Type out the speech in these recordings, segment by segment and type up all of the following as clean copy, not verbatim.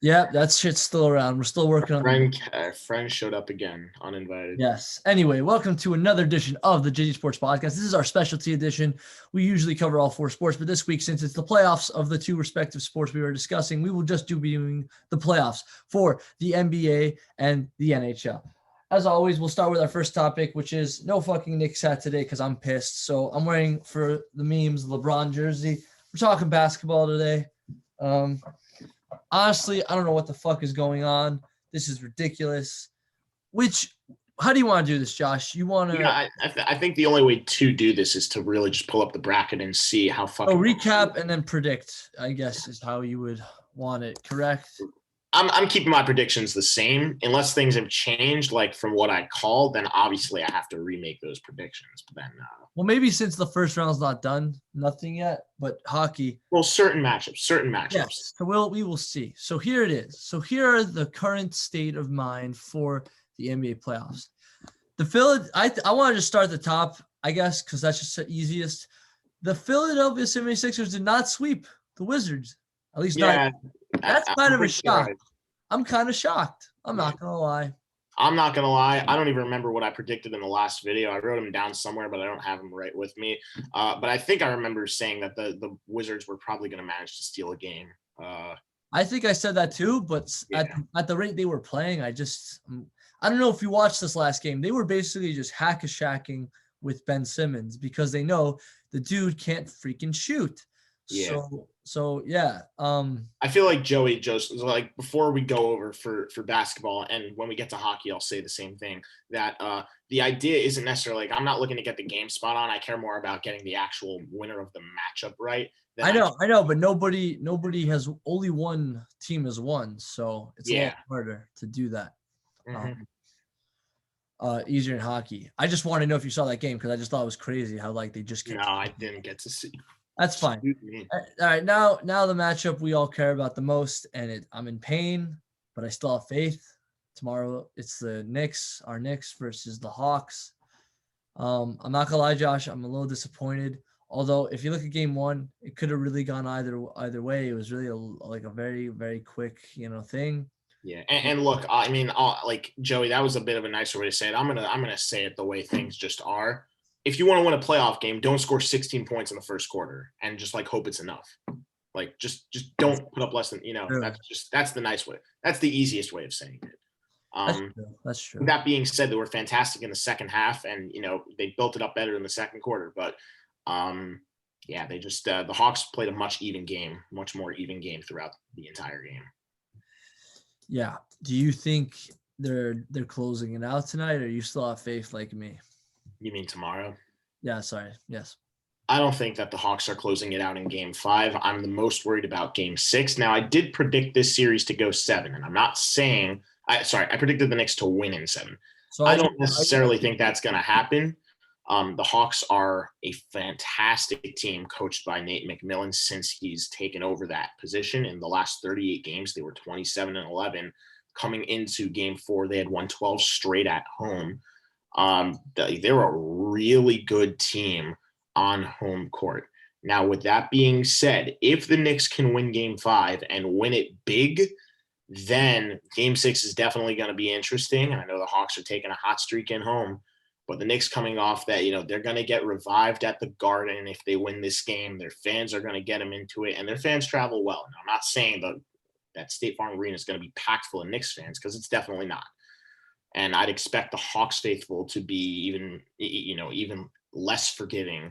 Yeah, that shit's still around. We're still working on Friend showed up again, uninvited. Yes. Anyway, welcome to another edition of the JG Sports Podcast. This is our specialty edition. We usually cover all four sports, but this week, since it's the playoffs of the two respective sports we were discussing, we will just be doing the playoffs for the NBA and the NHL. As always, we'll start with our first topic, which is no fucking Knicks hat today because I'm pissed. So I'm wearing, for the memes, LeBron jersey. We're talking basketball today. Honestly, I don't know what the fuck is going on. This is ridiculous. How do you want to do this, Josh? You want to? Yeah, I think the only way to do this is to really just pull up the bracket and see how fucking. Recap and then predict, I guess, is how you would want it. Correct? I'm keeping my predictions the same unless things have changed, like from what I called. Then obviously I have to remake those predictions. But then, well, maybe since the first round's not done, nothing yet. But hockey. Well, certain matchups. Yes. So we will see. So here it is. So here are the current state of mind for the NBA playoffs. I want to just start at the top, I guess, because that's just the easiest. The Philadelphia 76ers did not sweep the Wizards. At least not. That's kind of a shock. Right. I'm kind of shocked. I'm not going to lie. I don't even remember what I predicted in the last video. I wrote them down somewhere, but I don't have them right with me. But I think I remember saying that the Wizards were probably going to manage to steal a game. I think I said that too, but at the rate they were playing, I don't know if you watched this last game. They were basically just hack-a-shacking with Ben Simmons because they know the dude can't freaking shoot. Yeah. So yeah. I feel like Joey, like before we go over for basketball and when we get to hockey, I'll say the same thing, that the idea isn't necessarily like I'm not looking to get the game spot on. I care more about getting the actual winner of the matchup right. I know, but nobody has, only one team has won, so it's a lot harder to do that. Mm-hmm. Easier in hockey. I just want to know if you saw that game because I just thought it was crazy how like they just kept. No, I didn't get to see. That's fine. All right, now the matchup we all care about the most, and I'm in pain, but I still have faith. Tomorrow it's the Knicks, our Knicks versus the Hawks. I'm not gonna lie, Josh, I'm a little disappointed. Although if you look at game one, it could have really gone either way. It was really a very, very quick, thing. Yeah, and look, I mean, like Joey, that was a bit of a nicer way to say it. I'm gonna say it the way things just are. If you want to win a playoff game, don't score 16 points in the first quarter and just like hope it's enough. Like just don't put up less than that's the nice way. That's the easiest way of saying it. That's true. With that being said, they were fantastic in the second half, and they built it up better in the second quarter. But they just the Hawks played a much more even game throughout the entire game. Yeah. Do you think they're closing it out tonight, or you still have faith like me? You mean tomorrow? Yeah, sorry. Yes. I don't think that the Hawks are closing it out in game 5. I'm the most worried about game 6. Now, I did predict this series to go 7, and I'm not saying I predicted the Knicks to win in 7. So I don't necessarily think that's going to happen. The Hawks are a fantastic team coached by Nate McMillan since he's taken over that position. In the last 38 games, they were 27-11. Coming into game 4, they had won 12 straight at home. They're a really good team on home court. Now, with that being said, if the Knicks can win game 5 and win it big, then game 6 is definitely going to be interesting. I know the Hawks are taking a hot streak in home, but the Knicks coming off that, they're going to get revived at the Garden. If they win this game, their fans are going to get them into it, and their fans travel well. Now, I'm not saying that State Farm Arena is going to be packed full of Knicks fans, because it's definitely not. And I'd expect the Hawks faithful to be even less forgiving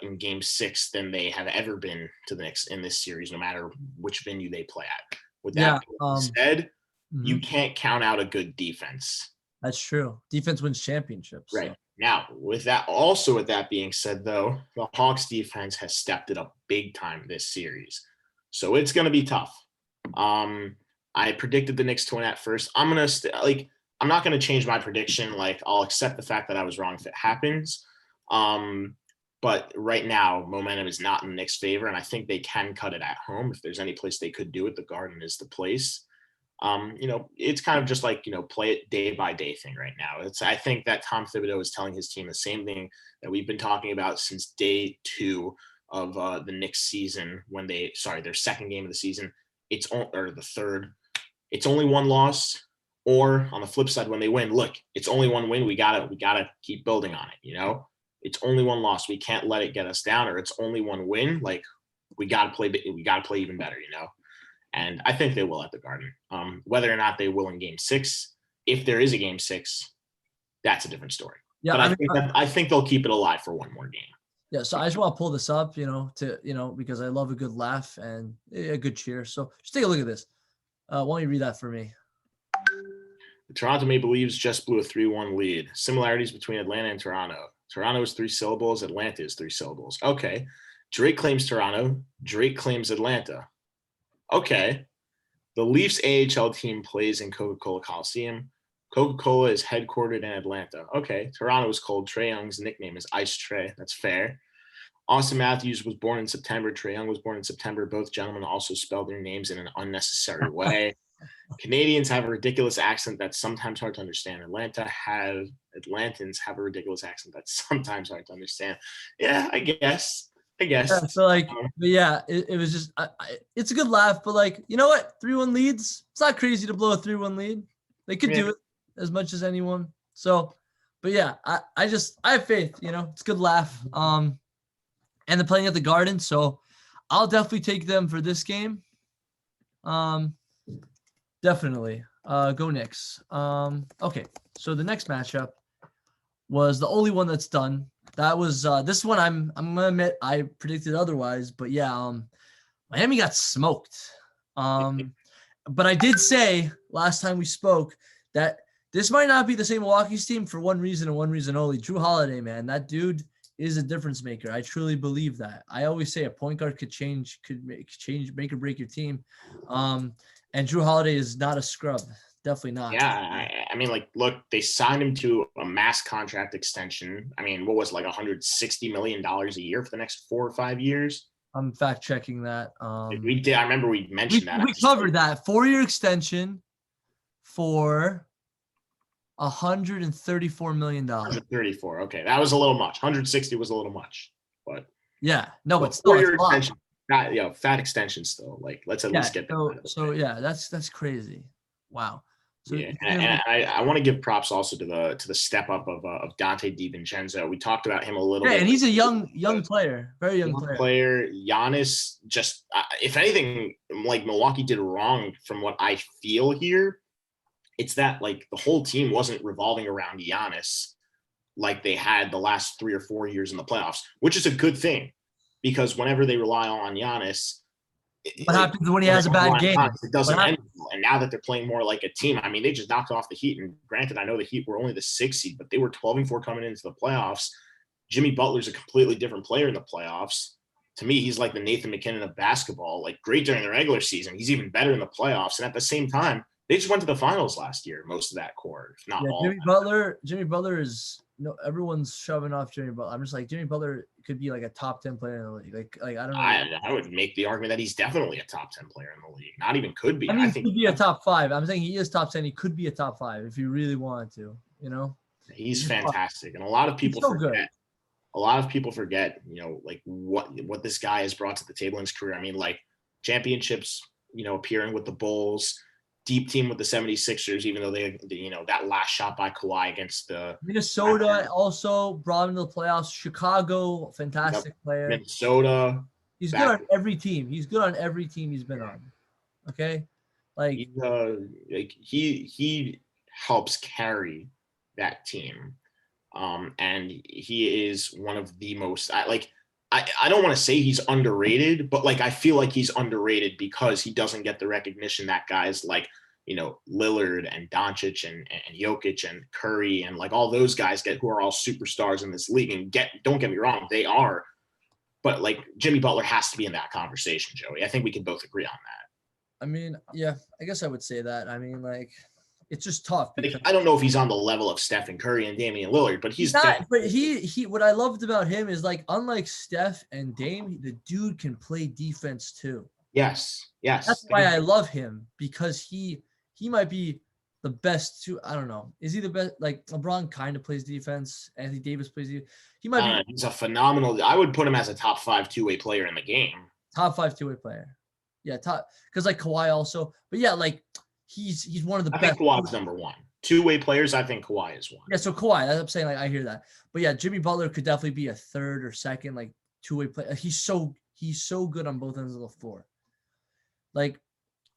in game 6 than they have ever been to the Knicks in this series, no matter which venue they play at. With that being said, you can't count out a good defense. That's true. Defense wins championships. Right. So. Now, with that being said, though, the Hawks defense has stepped it up big time this series. So it's going to be tough. I predicted the Knicks to win at first. I'm not going to change my prediction. Like, I'll accept the fact that I was wrong if it happens. But right now, momentum is not in the Knicks' favor, and I think they can cut it at home. If there's any place they could do it, the Garden is the place. It's kind of just like, play it day by day thing right now. I think that Tom Thibodeau is telling his team the same thing that we've been talking about since day 2 of the Knicks season, their second game of the season. Or the third. it's only one loss. Or on the flip side, when they win, look, it's only one win. We gotta keep building on it. It's only one loss. We can't let it get us down. Or it's only one win. Like we gotta play even better. And I think they will at the Garden. Whether or not they will in Game 6, if there is a Game 6, that's a different story. Yeah, but I think they'll keep it alive for one more game. Yeah, so I just want to pull this up, because I love a good laugh and a good cheer. So just take a look at this. Why don't you read that for me? The Toronto Maple Leafs just blew a 3-1 lead. Similarities between Atlanta and Toronto. Toronto is 3 syllables. Atlanta is 3 syllables. Okay. Drake claims Toronto. Drake claims Atlanta. Okay. The Leafs AHL team plays in Coca-Cola Coliseum. Coca-Cola is headquartered in Atlanta. Okay. Toronto is cold. Trae Young's nickname is Ice Trae. That's fair. Austin Matthews was born in September. Trae Young was born in September. Both gentlemen also spelled their names in an unnecessary way. Canadians have a ridiculous accent that's sometimes hard to understand. Atlantans have a ridiculous accent that's sometimes hard to understand. Yeah, I guess. Yeah, so it was just it's a good laugh, but you know what? 3-1 leads. It's not crazy to blow a 3-1 lead. They could do it as much as anyone. So, but yeah, I have faith. It's a good laugh. And they're playing at the Garden, so I'll definitely take them for this game. Definitely. Go Knicks. Okay. So the next matchup was the only one that's done. That was this one. I'm gonna admit I predicted otherwise, but yeah, Miami got smoked. But I did say last time we spoke that this might not be the same Milwaukee's team for one reason and one reason only. Drew Holiday, man, that dude is a difference maker. I truly believe that. I always say a point guard could make or break your team. And Drew Holiday is not a scrub. Definitely not. Yeah, I mean, look, they signed him to a mass contract extension. I mean, what was it, $160 million a year for the next 4 or 5 years? I'm fact checking that. We did. I remember we mentioned that. We covered that 4-year extension for $134 million. 134. Okay, that was a little much. 160 was a little much, but yeah, no, but still, 4-year extension. Fat extension still. Let's at least get that. So yeah, that's crazy. Wow. So yeah, and I want to give props also to the step up of Dante DiVincenzo. We talked about him a little bit. And he's a young player, very young player. Giannis, just if anything, Milwaukee did wrong from what I feel here. It's that the whole team wasn't revolving around Giannis like they had the last 3 or 4 years in the playoffs, which is a good thing because whenever they rely on Giannis, what happens when he has a bad game? It doesn't end. And now that they're playing more like a team, I mean, they just knocked off the Heat. And granted, I know the Heat were only the 6th seed, but they were 12-4 coming into the playoffs. Jimmy Butler's a completely different player in the playoffs. To me, he's like the Nathan McKinnon of basketball, great during the regular season. He's even better in the playoffs. And at the same time, they just went to the finals last year, most of that core, if not all. Jimmy Butler is everyone's shoving off Jimmy Butler. I'm just Jimmy Butler could be a top 10 player in the league. I don't know. I would make the argument that he's definitely a top 10 player in the league. Not even could be. I think he could be a top 5. I'm saying he is top 10. He could be a top 5 if he really wanted to. He's fantastic, and a lot of people forget. Good. A lot of people forget, what this guy has brought to the table in his career. I mean, championships, appearing with the Bulls. Deep team with the 76ers, even though they that last shot by Kawhi against the Minnesota also brought him to the playoffs. Chicago, fantastic player. Minnesota. He's good on every team. He's good on every team he's been on. Okay. He helps carry that team. And he is one of the most I don't want to say he's underrated, but I feel like he's underrated because he doesn't get the recognition that guys Lillard and Doncic and Jokic and Curry and all those guys get, who are all superstars in this league. And don't get me wrong, they are, but Jimmy Butler has to be in that conversation, Joey. I think we can both agree on that. I mean, yeah, I guess I would say that. I mean, it's just tough. I don't know if he's on the level of Stephen Curry and Damian Lillard, but he's not. But he what I loved about him is unlike Steph and Dame, the dude can play defense too. Yes. That's why I love him, because he might be the best too. I don't know. Is he the best? LeBron kind of plays defense. Anthony Davis plays defense. He might be. He's a phenomenal. I would put him as a top 5 2-way player in the game. Top 5 2-way player. Yeah, top, because Kawhi also. But yeah, he's one of the I best. think Kawhi's number one. Two-way players, I think Kawhi is one. Yeah, so Kawhi, I'm saying, like, I hear that. But yeah, Jimmy Butler could definitely be a third or second, like, two-way player. He's so good on both ends of the floor. Like,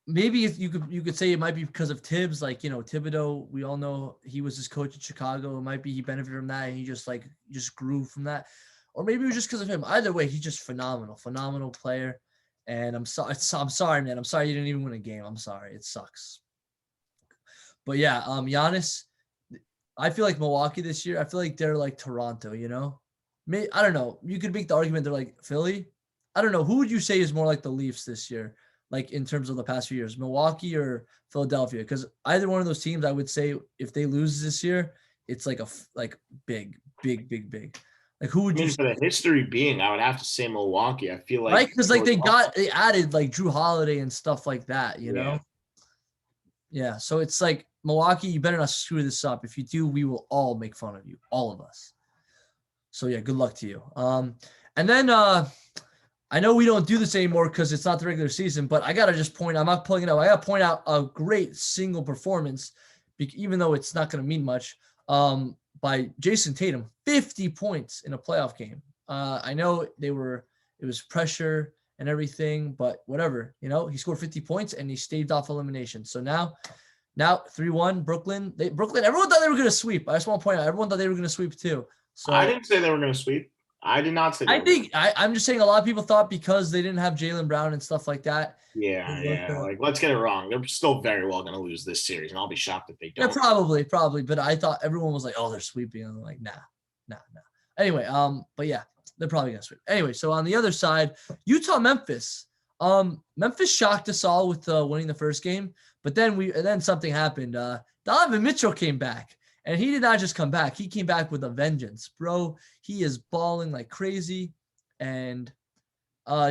maybe if you could say it might be because of Tibbs, like, Thibodeau, we all know he was his coach in Chicago. It might be he benefited from that and he just grew from that. Or maybe it was just because of him. Either way, he's just phenomenal player. And I'm sorry, man. I'm sorry you didn't even win a game. I'm sorry. It sucks. But yeah, Giannis, I feel like Milwaukee this year, I feel like they're like Toronto, I don't know. You could make the argument they're like Philly. I don't know. Who would you say is more like the Leafs this year, like in terms of the past few years, Milwaukee or Philadelphia? Because either one of those teams, I would say if they lose this year, it's like big. Like who would you for the history being, I would have to say Milwaukee. I feel like right? Because like they added like Drew Holiday and stuff like that, know? Yeah. So it's like Milwaukee, you better not screw this up. If you do, we will all make fun of you, all of us. So yeah, good luck to you. And then I know we don't do this anymore because it's not the regular season, but I gotta just point. I'm not pulling it up. I gotta point out a great single performance, even though it's not gonna mean much. By Jason Tatum, 50 points in a playoff game. I know it was pressure and everything, but whatever, he scored 50 points and he staved off elimination. So now 3-1 Brooklyn. Everyone thought they were going to sweep. I just want to point out, everyone thought they were going to sweep too. So I didn't say they were going to sweep. I did not say. I'm just saying a lot of people thought because they didn't have Jaylen Brown and stuff like that. Yeah. Like, let's get it wrong. They're still very well going to lose this series, and I'll be shocked if they don't. Yeah, probably. But I thought everyone was like, "Oh, they're sweeping," and I'm like, "Nah." Anyway, but yeah, they're probably going to sweep. Anyway, so on the other side, Utah-Memphis. Memphis shocked us all with winning the first game, but then something happened. Donovan Mitchell came back. And he did not just come back. He came back with a vengeance, bro. He is balling like crazy. And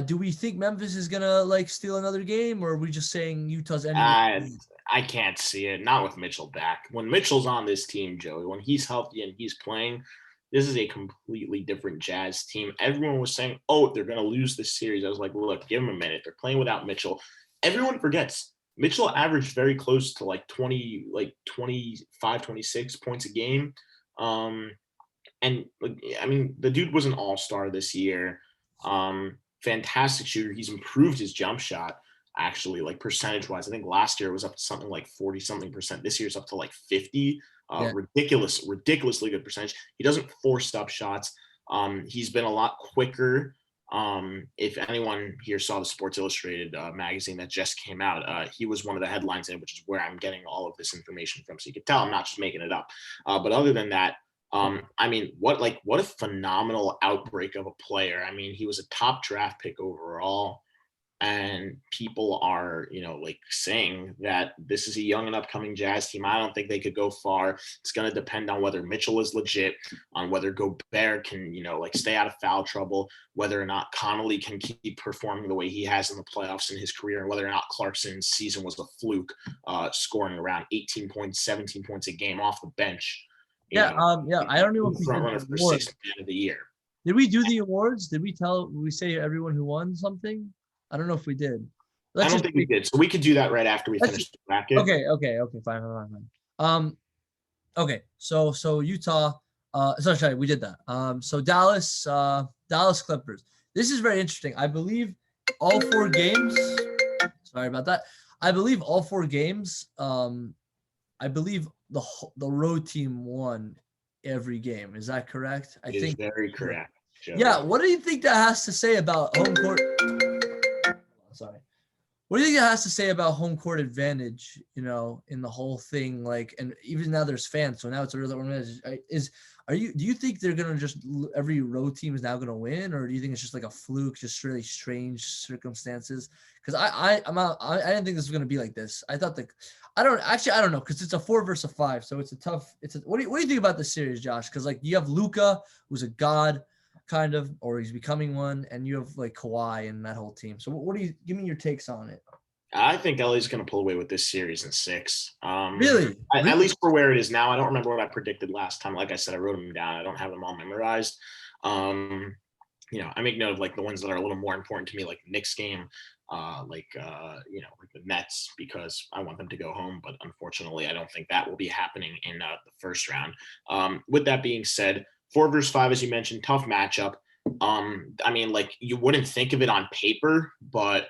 do we think Memphis is going to like steal another game, or are we just saying Utah's ending? I can't see it. Not with Mitchell back. When Mitchell's on this team, Joey, when he's healthy and he's playing, this is a completely different Jazz team. Everyone was saying, oh, they're going to lose this series. I was like, look, give them a minute. They're playing without Mitchell. Everyone forgets. Mitchell averaged very close to like 25, 26 points a game. And I mean, the dude was an all-star this year. Fantastic shooter. He's improved his jump shot, actually, like percentage-wise. I think last year it was up to something like 40-something percent. This year it's up to like 50. Ridiculously good percentage. He doesn't force up shots. He's been a lot quicker. If anyone here saw the Sports Illustrated magazine that just came out, he was one of the headlines in it, which is where I'm getting all of this information from. So you can tell I'm not just making it up. But other than that, I mean, what a phenomenal outbreak of a player. I mean, he was a top draft pick overall. And people are, like saying that this is a young and upcoming Jazz team. I don't think they could go far. It's going to depend on whether Mitchell is legit, on whether Gobert can, like stay out of foul trouble, whether or not Connolly can keep performing the way he has in the playoffs in his career, and whether or not Clarkson's season was a fluke, scoring around 18 points, 17 points a game off the bench. I don't know if we front runner for sixth man of the year. Did we do the awards? Did we say everyone who won something? I don't know if we did. I don't think we did. So we could do that right after we finish the bracket. Okay. Fine. Okay. So Utah, sorry, we did that. So Dallas Clippers. This is very interesting. I believe all 4 games. Sorry about that. I believe all 4 games. I believe the road team won every game. Is that correct? I think very correct. Joey. Yeah. What do you think that has to say about home court? Sorry. What do you think it has to say about home court advantage, in the whole thing? Like, and even now there's fans, so now it's a real advantage. Do you think they're going to just, every road team is now going to win, or do you think it's just like a fluke, just really strange circumstances? Because I didn't think this was going to be like this. I thought I don't know, because it's a 4 versus 5, so what do you think about this series, Josh? Because like you have Luka, who's a god, kind of, or he's becoming one, and you have like Kawhi and that whole team. So what do you give me your takes on it? I think LA's going to pull away with this series in 6. Really? At least for where it is now. I don't remember what I predicted last time. Like I said, I wrote them down. I don't have them all memorized. I make note of like the ones that are a little more important to me, like Knicks game. like the Nets, because I want them to go home. But unfortunately, I don't think that will be happening in the first round. With that being said, 4 versus 5, as you mentioned, tough matchup. I mean, like, you wouldn't think of it on paper, but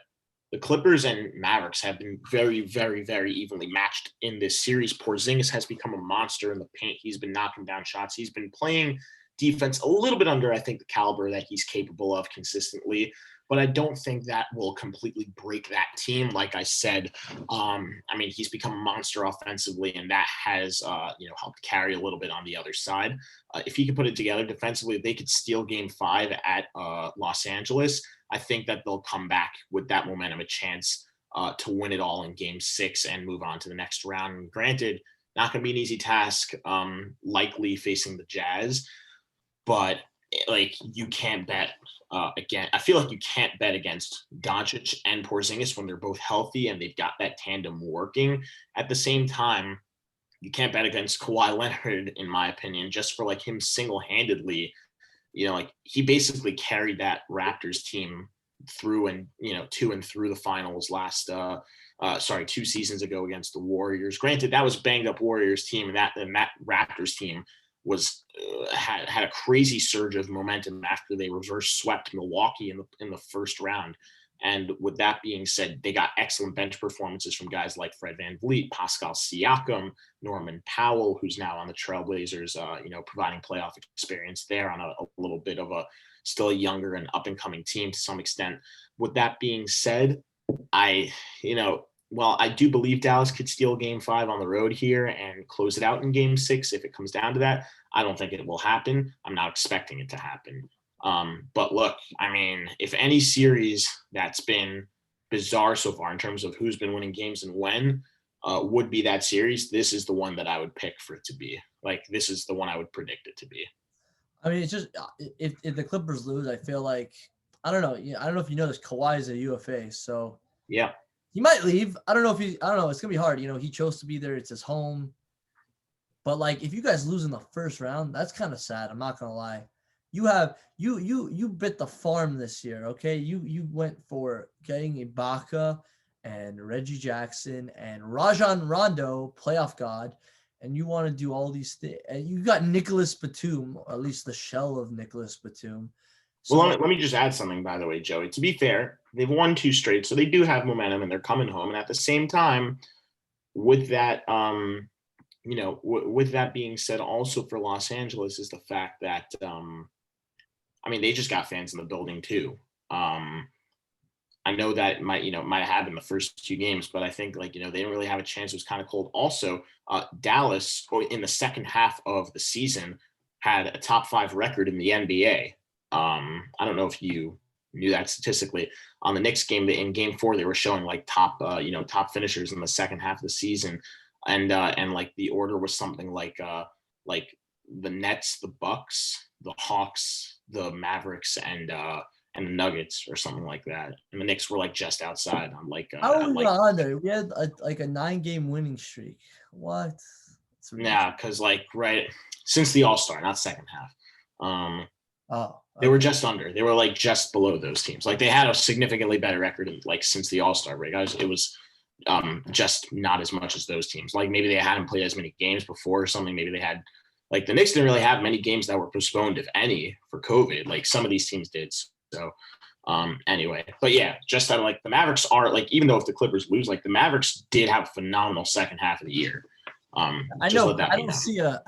the Clippers and Mavericks have been very, very, very evenly matched in this series. Porzingis has become a monster in the paint. He's been knocking down shots. He's been playing defense a little bit under, I think, the caliber that he's capable of consistently. But I don't think that will completely break that team. Like I said, I mean, he's become a monster offensively, and that has, helped carry a little bit on the other side. If he could put it together defensively, they could steal Game 5 at Los Angeles. I think that they'll come back with that momentum, a chance to win it all in Game 6 and move on to the next round. And granted, not going to be an easy task, likely facing the Jazz, but like, you can't bet again. I feel like you can't bet against Doncic and Porzingis when they're both healthy and they've got that tandem working. At the same time, you can't bet against Kawhi Leonard, in my opinion, just for like him single-handedly. Like, he basically carried that Raptors team through and, to and through the finals 2 seasons ago against the Warriors. Granted, that was banged up Warriors team, and that Raptors team was had a crazy surge of momentum after they reverse swept Milwaukee in the first round. And with that being said, they got excellent bench performances from guys like Fred VanVleet, Pascal Siakam, Norman Powell, who's now on the Trailblazers, providing playoff experience there on a little bit of a still a younger and up and coming team to some extent. With that being said, I do believe Dallas could steal Game 5 on the road here and close it out in Game 6 if it comes down to that. I don't think it will happen. I'm not expecting it to happen. But look, I mean, if any series that's been bizarre so far in terms of who's been winning games and when would be that series, this is the one that I would pick for it to be. Like, this is the one I would predict it to be. I mean, it's just if the Clippers lose, I feel like, I don't know. I don't know if you know this, Kawhi is a UFA, so yeah. He might leave. I don't know. It's going to be hard. He chose to be there. It's his home. But like, if you guys lose in the first round, that's kind of sad. I'm not going to lie. You bit the farm this year. Okay. You went for getting Ibaka and Reggie Jackson and Rajon Rondo, playoff god. And you want to do all these things. And you got Nicholas Batum, or at least the shell of Nicholas Batum. So, well, let me just add something, by the way, Joey. To be fair, they've won 2 straight, so they do have momentum, and they're coming home. And at the same time, with that, with that being said, also for Los Angeles is the fact that, they just got fans in the building too. I know that might have happened the first 2 games, but I think they didn't really have a chance. It was kind of cold. Also, Dallas in the second half of the season had a top 5 record in the NBA. I don't know if you knew that statistically. On the Knicks game, in Game 4, they were showing like top finishers in the second half of the season, and like the order was something like the Nets, the Bucks, the Hawks, the Mavericks, and the Nuggets, or something like that. And the Knicks were like just outside on How was on there? We had a 9-game winning streak. What? Yeah, because right since the All-Star, not second half. They were just under. They were like just below those teams. Like, they had a significantly better record since the All-Star break. It was just not as much as those teams. Like, maybe they hadn't played as many games before or something. Maybe they had, like, the Knicks didn't really have many games that were postponed, if any, for COVID. Like, some of these teams did. So anyway, but yeah, just that, like, the Mavericks are, like, even though if the Clippers lose, like, the Mavericks did have a phenomenal second half of the year. I know. I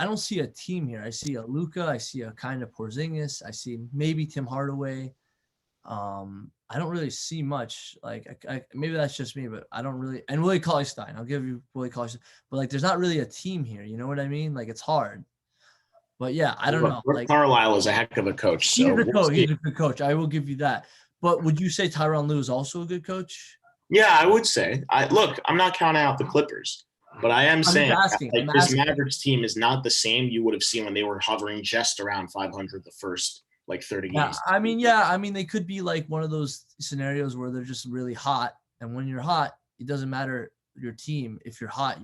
don't see a team here. I see a Luka. I see a kind of Porzingis. I see maybe Tim Hardaway. I don't really see much. Like, maybe that's just me, but I don't really. And Willie Cauley-Stein. I'll give you Willie Cauley-Stein. But like, there's not really a team here. You know what I mean? Like, it's hard. But yeah, I don't know. Rick Carlisle is a heck of a coach. So he's a good coach. I will give you that. But would you say Tyronn Lue is also a good coach? Yeah, I would say. I'm not counting out the Clippers. But I am saying this Mavericks team is not the same you would have seen when they were hovering just around 500 the first 30 games. I mean, they could be like one of those scenarios where they're just really hot. And when you're hot, it doesn't matter your team. If you're hot,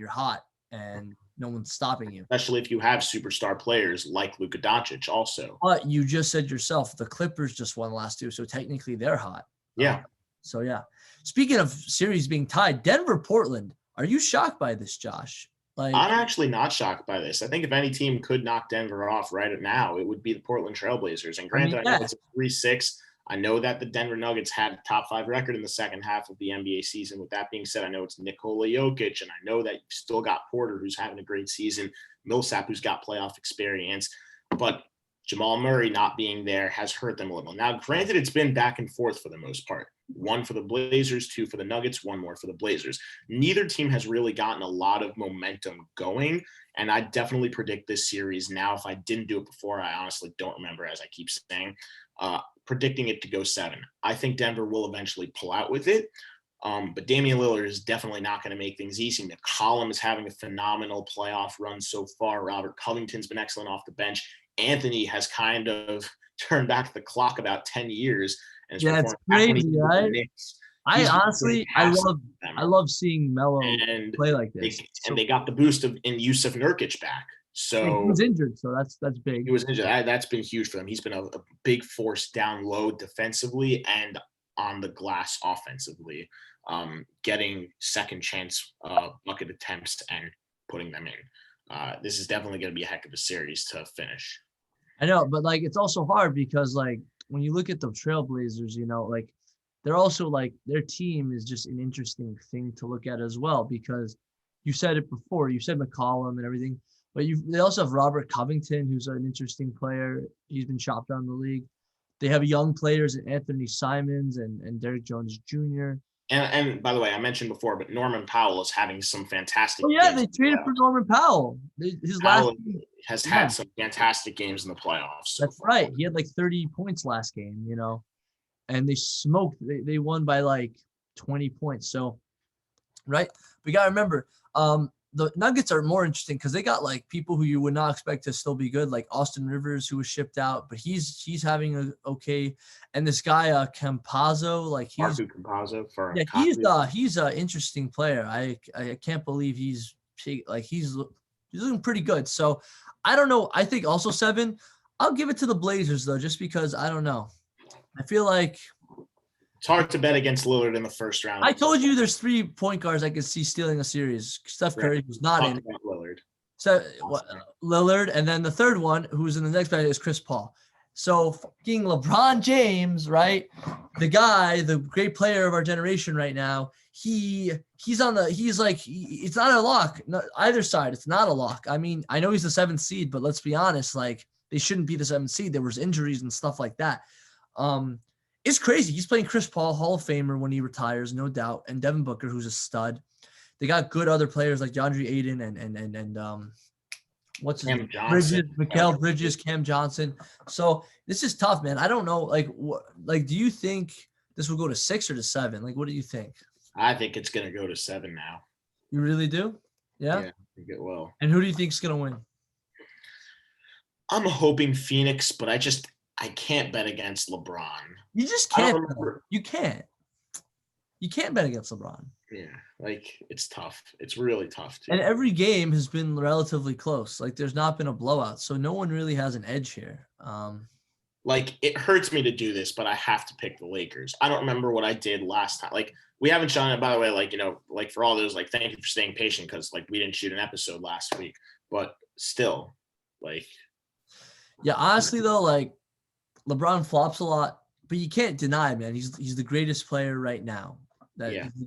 and no one's stopping you. Especially if you have superstar players like Luka Doncic also. But you just said yourself, the Clippers just won the last 2, so technically they're hot. Yeah. So yeah. Speaking of series being tied, Denver-Portland. Are you shocked by this, Josh? I'm actually not shocked by this. I think if any team could knock Denver off right now, it would be the Portland Trailblazers. And granted, I know it's a 3-6. I know that the Denver Nuggets had a top 5 record in the second half of the NBA season. With that being said, I know it's Nikola Jokic, and I know that you've still got Porter, who's having a great season, Millsap, who's got playoff experience. But Jamal Murray not being there has hurt them a little. Now, granted, it's been back and forth for the most part. 1 for the Blazers, 2 for the Nuggets, 1 more for the Blazers. Neither team has really gotten a lot of momentum going, and I definitely predict this series now. If I didn't do it before, I honestly don't remember, as I keep saying, predicting it to go 7. I think Denver will eventually pull out with it, but Damian Lillard is definitely not going to make things easy. McCollum is having a phenomenal playoff run so far. Robert Covington's been excellent off the bench. Anthony has kind of turned back the clock about 10 years. And it's crazy, right? I love seeing Melo play like this. And they got the boost in Yusuf Nurkic back. So he was injured, so that's big. He was injured. That's been huge for them. He's been a big force down low defensively and on the glass offensively, getting second chance bucket attempts and putting them in. This is definitely going to be a heck of a series to finish. I know, but it's also hard because when you look at the Trailblazers, they're also their team is just an interesting thing to look at as well, because you said it before, you said McCollum and everything, but they also have Robert Covington, who's an interesting player. He's been shopped around the league. They have young players, Anthony Simons and Derrick Jones Jr. And by the way, I mentioned before, but Norman Powell is having some fantastic. Oh yeah, they traded for Norman Powell. Powell has had some fantastic games in the playoffs. That's right. He had 30 points last game, and they smoked. They won by 20 points. So, right, we gotta remember, the Nuggets are more interesting because they got people who you would not expect to still be good, like Austin Rivers, who was shipped out, but he's having a okay. And this guy Campazzo, he's an interesting player. I can't believe he's looking pretty good. So I don't know. I think also 7. I'll give it to the Blazers though, just because I don't know. I feel like it's hard to bet against Lillard in the first round. I told you there's 3 point guards I could see stealing a series. Steph Curry was not in it. Lillard. So Lillard, and then the third one, who's in the next battle, is Chris Paul. So fucking LeBron James, right? The guy, the great player of our generation right now. It's not a lock. No, either side, it's not a lock. I mean, I know he's the 7th seed, but let's be honest, they shouldn't be the 7th seed. There was injuries and stuff like that. It's crazy. He's playing Chris Paul, Hall of Famer when he retires, no doubt, and Devin Booker, who's a stud. They got good other players like DeAndre Ayton and what's his name? Mikal Bridges, Cam Johnson. So this is tough, man. I don't know. Do you think this will go to 6 or to 7? What do you think? I think it's going to go to 7 now. You really do? Yeah, I think it will. And who do you think is going to win? I'm hoping Phoenix, but I can't bet against LeBron. You just can't. You can't. You can't bet against LeBron. Yeah, it's tough. It's really tough too. And every game has been relatively close. There's not been a blowout, so no one really has an edge here. It hurts me to do this, but I have to pick the Lakers. I don't remember what I did last time. We haven't shown it, by the way. For all those, thank you for staying patient because we didn't shoot an episode last week, but still, Yeah, honestly though, LeBron flops a lot, but you can't deny, man. He's the greatest player right now.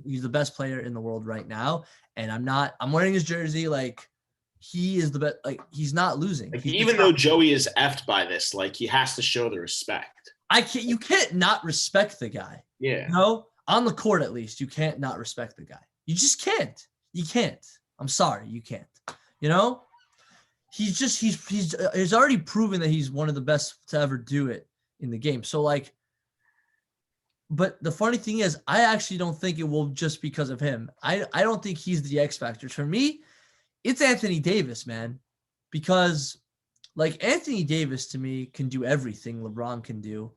He's the best player in the world right now. And I'm wearing his jersey. He is the best. He's not losing. Even though Joey is effed by this, he has to show the respect. You can't not respect the guy. Yeah. No, on the court, at least you can't not respect the guy. You just can't. You can't. I'm sorry. You can't, he's already proven that he's one of the best to ever do it in the game. So but the funny thing is, I actually don't think it will just because of him. I don't think he's the X factor. For me, it's Anthony Davis, man, because Anthony Davis to me can do everything LeBron can do,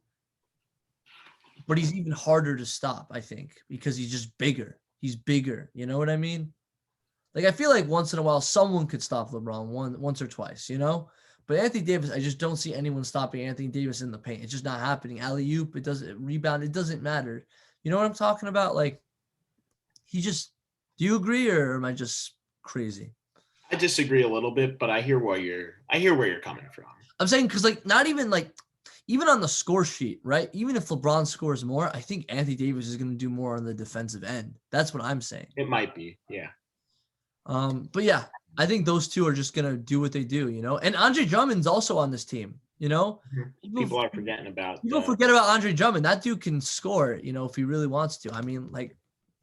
but he's even harder to stop, I think, because he's just bigger. He's bigger. You know what I mean? I feel once in a while someone could stop LeBron once or twice, But Anthony Davis, I just don't see anyone stopping Anthony Davis in the paint. It's just not happening. Alley-oop, it doesn't rebound. It doesn't matter. You know what I'm talking about? Like, do you agree, or am I just crazy? I disagree a little bit, but I hear where you're coming from. I'm saying because like not even like even on the score sheet, right? Even if LeBron scores more, I think Anthony Davis is going to do more on the defensive end. That's what I'm saying. It might be, yeah. But yeah, I think those two are just going to do what they do, you know. And Andre Drummond's also on this team, you know. People are forgetting about. People forget about Andre Drummond. That dude can score, you know, if he really wants to. I mean, like,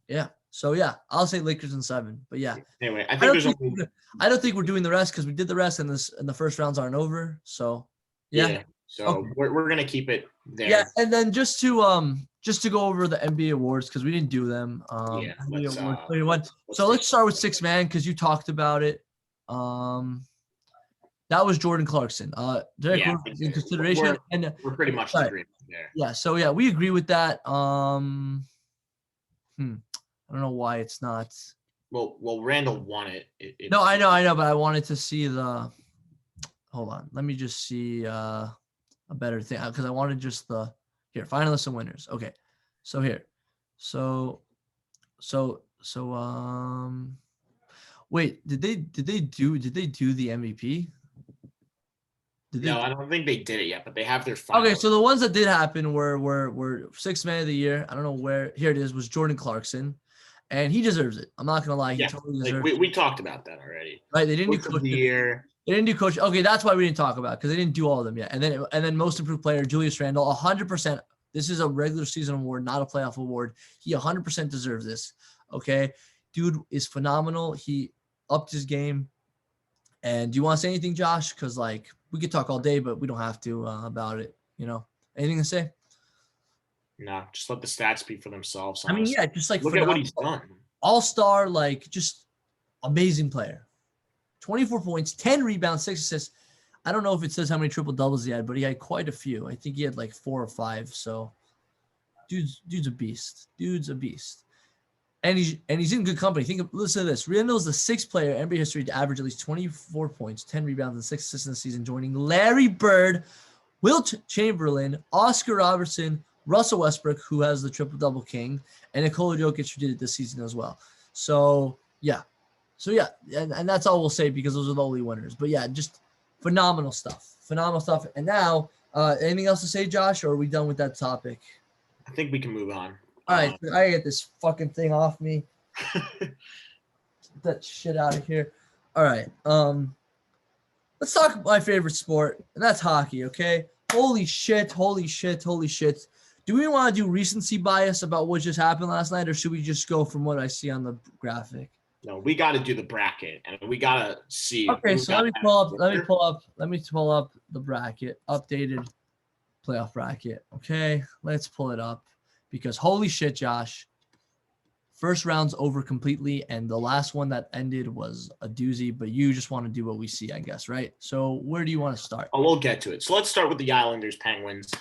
yeah. So yeah, I'll say Lakers in 7. But yeah. Anyway, I don't think we're doing the rest because we did the rest and the first rounds aren't over. So yeah. So okay. we're gonna keep it there. Yeah, and then just to go over the NBA awards because we didn't do them. Let's start with 6 man because you talked about it. That was Jordan Clarkson. Derek Rose in consideration, we're pretty much in agreement there. Yeah, so yeah, we agree with that. I don't know why it's not. Well, Randall won it. No, I know, but I wanted to see the. Hold on, let me just see a better thing because I wanted just the finalists and winners. Okay, so here, wait, did they do the MVP? No, I don't think they did it yet, but they have their finalists. Okay, so the ones that did happen were 6 man of the year. I don't know where. Here it is. Was Jordan Clarkson. And he deserves it. I'm not gonna lie. He totally deserves it. We talked about that already. Right? They didn't do coach of the year. They didn't do coach. Okay, that's why we didn't talk about it because they didn't do all of them yet. And then most improved player Julius Randle, 100%. This is a regular season award, not a playoff award. He 100% deserves this. Okay, dude is phenomenal. He upped his game. And do you want to say anything, Josh? Because like we could talk all day, but we don't have to about it. You know, anything to say? No, just let the stats speak for themselves. Honestly. I mean, yeah, just like look at what he's done. All-star, like just amazing player. 24 points, 10 rebounds, 6 assists. I don't know if it says how many triple doubles he had, but he had quite a few. I think he had like 4 or 5. So, dude's a beast. Dude's a beast. And he's in good company. Listen to this. Randall is the 6th player in NBA history to average at least 24 points, 10 rebounds, and 6 assists in the season, joining Larry Bird, Wilt Chamberlain, Oscar Robertson, Russell Westbrook, who has the triple-double king, and Nikola Jokic, who did it this season as well. So, yeah. And that's all we'll say because those are the only winners. But, yeah, just phenomenal stuff. Phenomenal stuff. And now, anything else to say, Josh, or are we done with that topic? I think we can move on. All right. I get this fucking thing off me. Get that shit out of here. All right. Let's talk about my favorite sport, and that's hockey, okay? Holy shit. Do we want to do recency bias about what just happened last night, or should we just go from what I see on the graphic? No, we got to do the bracket, and we got to see. Okay, so let me pull up the bracket, updated playoff bracket. Okay, let's pull it up because holy shit, Josh. First round's over completely, and the last one that ended was a doozy, but you just want to do what we see, I guess, right? So where do you want to start? Oh, we'll get to it. So let's start with the Islanders Penguins.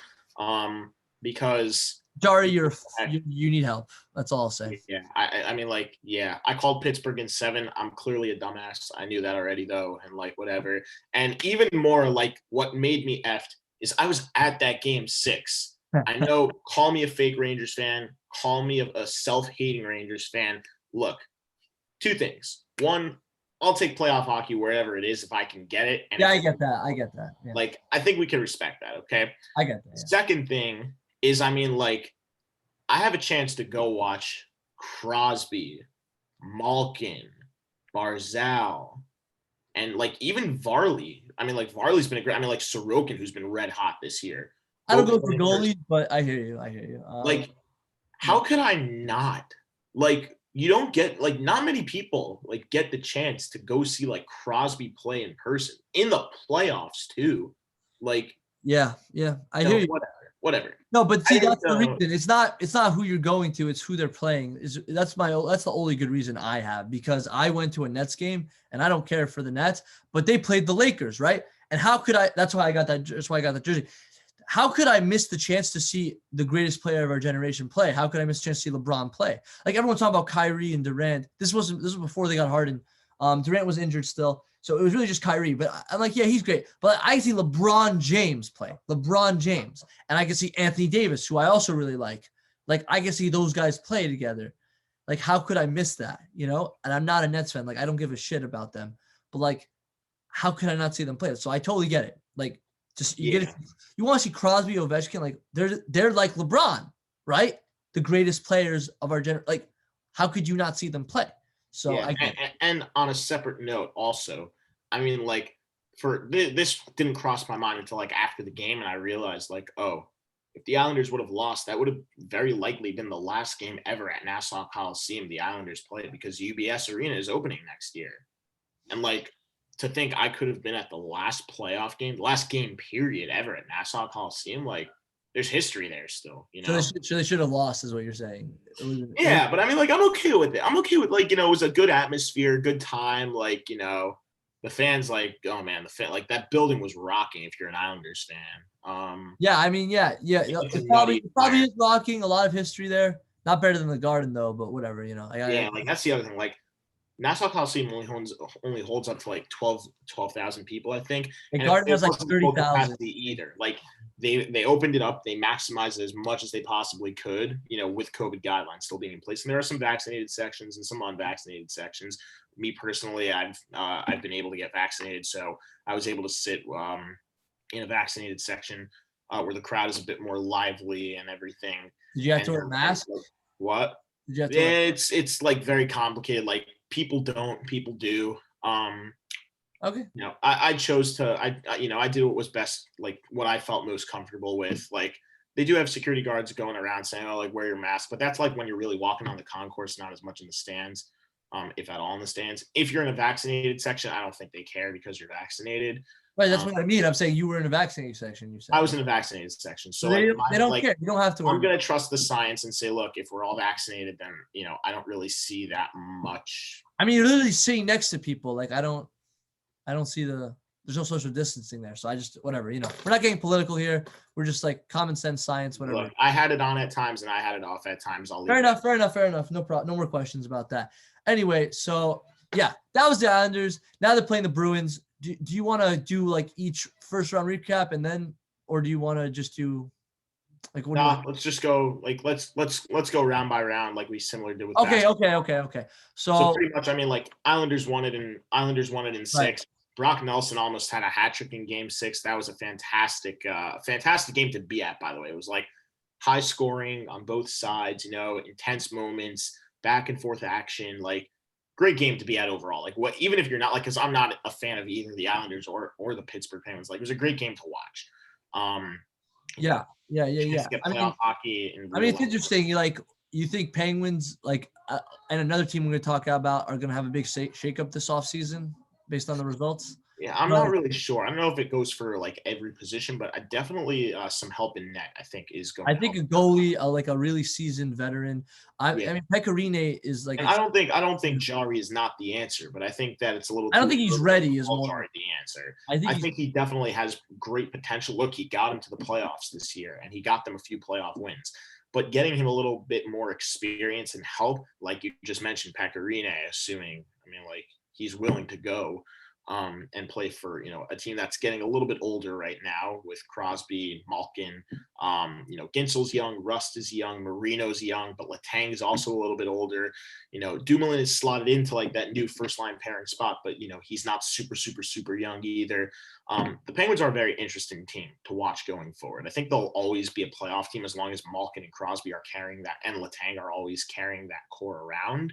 Because Jari, you need help. That's all I'll say. Yeah, I mean, like, yeah, I called Pittsburgh in 7. I'm clearly a dumbass. I knew that already, though, and like whatever. And even more, like, what made me effed is I was at that game 6. I know. Call me a fake Rangers fan. Call me a self-hating Rangers fan. Look, 2 things. 1, I'll take playoff hockey wherever it is if I can get it. And yeah, I get that. Yeah. Like, I think we can respect that. Okay. I get that. Yeah. Second thing is, I mean, like, I have a chance to go watch Crosby, Malkin, Barzal, and, like, even Varley. I mean, like, Varley's been a great – I mean, like, Sorokin, who's been red hot this year. I don't go for goalies, but I hear you. Like, how could I not? Like, you don't get – like, not many people, like, get the chance to go see, like, Crosby play in person. In the playoffs, too. Like – Yeah, I hear you. Whatever. No, but see, that's the reason. It's not who you're going to. It's who they're playing. That's the only good reason I have because I went to a Nets game and I don't care for the Nets, but they played the Lakers, right? And how could I? That's why I got that. That's why I got that jersey. How could I miss the chance to see the greatest player of our generation play? How could I miss the chance to see LeBron play? Like everyone's talking about Kyrie and Durant. This was before they got Harden. Durant was injured still. So it was really just Kyrie. But I'm like, yeah, he's great. But I see LeBron James play. LeBron James. And I can see Anthony Davis, who I also really like, Like, I can see those guys play together. Like, how could I miss that? You know, and I'm not a Nets fan. Like, I don't give a shit about them. But like, how could I not see them play? So I totally get it. Like, just you get it. You want to see Crosby, Ovechkin, like they're like LeBron, right? The greatest players of our generation. Like, how could you not see them play? So yeah, and on a separate note, also, I mean, like, for this didn't cross my mind until like after the game, and I realized like, oh, if the Islanders would have lost, that would have very likely been the last game ever at Nassau Coliseum the Islanders played, because UBS Arena is opening next year, and like, to think I could have been at the last playoff game, the last game period ever at Nassau Coliseum, like, there's history there still, you know? So they should have lost, is what you're saying. Yeah, but I mean, like, I'm okay with it. I'm okay with, like, you know, it was a good atmosphere, good time. Like, you know, the fans, like, oh man, like, that building was rocking if you're an Islanders fan. Yeah, I mean, yeah. It probably is rocking. A lot of history there. Not better than the Garden though, but whatever, you know. Yeah, like, that's the other thing. Like, Nassau Coliseum only holds up to like 12,000 people, I think. The Garden has like 30,000 either. Like, they opened it up, they maximized it as much as they possibly could, you know, with COVID guidelines still being in place. And there are some vaccinated sections and some unvaccinated sections. Me personally, I've been able to get vaccinated, so I was able to sit in a vaccinated section where the crowd is a bit more lively and everything. Did you have to wear a mask? What? Did you have to it's like very complicated. Like, people don't, people do. Okay. You know, I chose to, I did what was best, like what I felt most comfortable with. Like, they do have security guards going around saying, oh, like, wear your mask, but that's like when you're really walking on the concourse, not as much in the stands, if at all in the stands. If you're in a vaccinated section, I don't think they care because you're vaccinated. Right, that's what I mean. I'm saying you were in a vaccinated section. You said I was in a vaccinated section, so they like, don't care. You don't have to. I'm gonna trust the science and say, look, if we're all vaccinated, then, you know, I don't really see that much. I mean, you're literally sitting next to people. Like, I don't see there's no social distancing there. So I just, whatever, you know, we're not getting political here. We're just like common sense science, whatever. Look, I had it on at times and I had it off at times. Fair enough. No problem. No more questions about that. Anyway, so yeah, that was the Islanders. Now they're playing the Bruins. Do you want to do like each first round recap and then, or do you want to just do like, let's just go, like, let's go round by round, like we similar did with Okay. So pretty much, I mean, like, Islanders won it in 6. Right. Brock Nelson almost had a hat trick in game 6. That was a fantastic game to be at, by the way. It was like high scoring on both sides, you know, intense moments, back and forth action, like, great game to be at overall. Like, what, even if you're not, like, because I'm not a fan of either the Islanders or the Pittsburgh Penguins, like, it was a great game to watch. Yeah. I mean, hockey. It's interesting. You think Penguins, like, and another team we're going to talk about, are going to have a big shakeup this offseason based on the results? Yeah, I'm not really sure. I don't know if it goes for like every position, but I definitely some help in net, I think, is going. I think a goalie, like a really seasoned veteran. I mean, Pecorine is like. And I don't think Jarry is not the answer, but I think that it's a little. I don't think he's ready. Is more the answer. I think he definitely has great potential. Look, he got him to the playoffs this year, and he got them a few playoff wins. But getting him a little bit more experience and help, like you just mentioned, Pecorine, assuming, I mean, like, he's willing to go and play for, you know, a team that's getting a little bit older right now with Crosby, Malkin, you know, Ginsel's young, Rust is young, Marino's young, but Letang's also a little bit older. You know, Dumoulin is slotted into like that new first line pairing spot, but, you know, he's not super young either. The Penguins are a very interesting team to watch going forward. I think they'll always be a playoff team as long as Malkin and Crosby are carrying that, and Letang are always carrying that core around.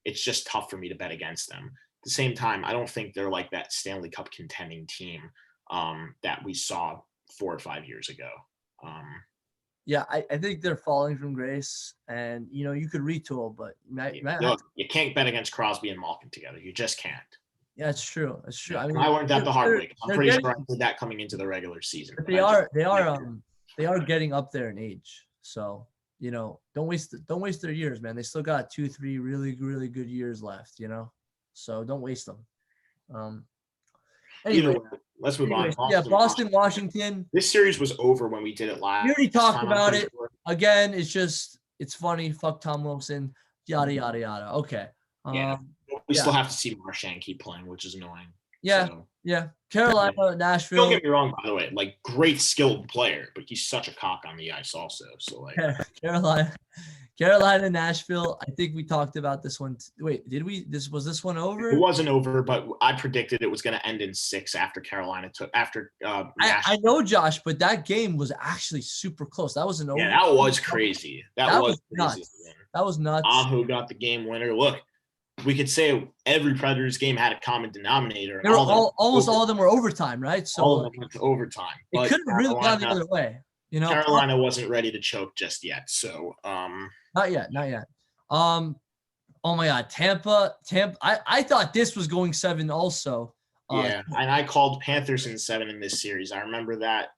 It's just tough for me to bet against them. At the same time, I don't think they're like that Stanley Cup contending team that we saw 4 or 5 years ago. Yeah, I think they're falling from grace, and, you know, you could retool, but you can't bet against Crosby and Malkin together. You just can't. Yeah, it's true. It's true. I mean, I learned that the hard way. I'm pretty sure I did that coming into the regular season. But they are getting up there in age, so, you know, don't waste their years, man. They still got 2-3 really good years left, you know. So don't waste them. Anyway, let's move on. Boston, Washington. This series was over when we did it live. We already talked about it. Again, it's funny. Fuck Tom Wilson. Yada yada yada. Okay. We still have to see Marchand keep playing, which is annoying. Yeah. So. Yeah. Carolina, Nashville. Don't get me wrong, by the way, like great skilled player, but he's such a cock on the ice also. So like Carolina, Nashville. I think we talked about this one. Wait, did we? Was this one over? It wasn't over, but I predicted it was going to end in 6 after Carolina took after. I know, Josh, but that game was actually super close. That was an over. Yeah, that was crazy. That was crazy. Nuts. That was nuts. Aho got the game winner. Look, we could say every Predators game had a common denominator. They were almost all of them were overtime, right? So all of them went to overtime. It could have really gone the other way. You know, Carolina wasn't ready to choke just yet. So not yet. Oh my God, Tampa. I thought this was going 7 also. Yeah, and I called Panthers in 7 in this series. I remember that.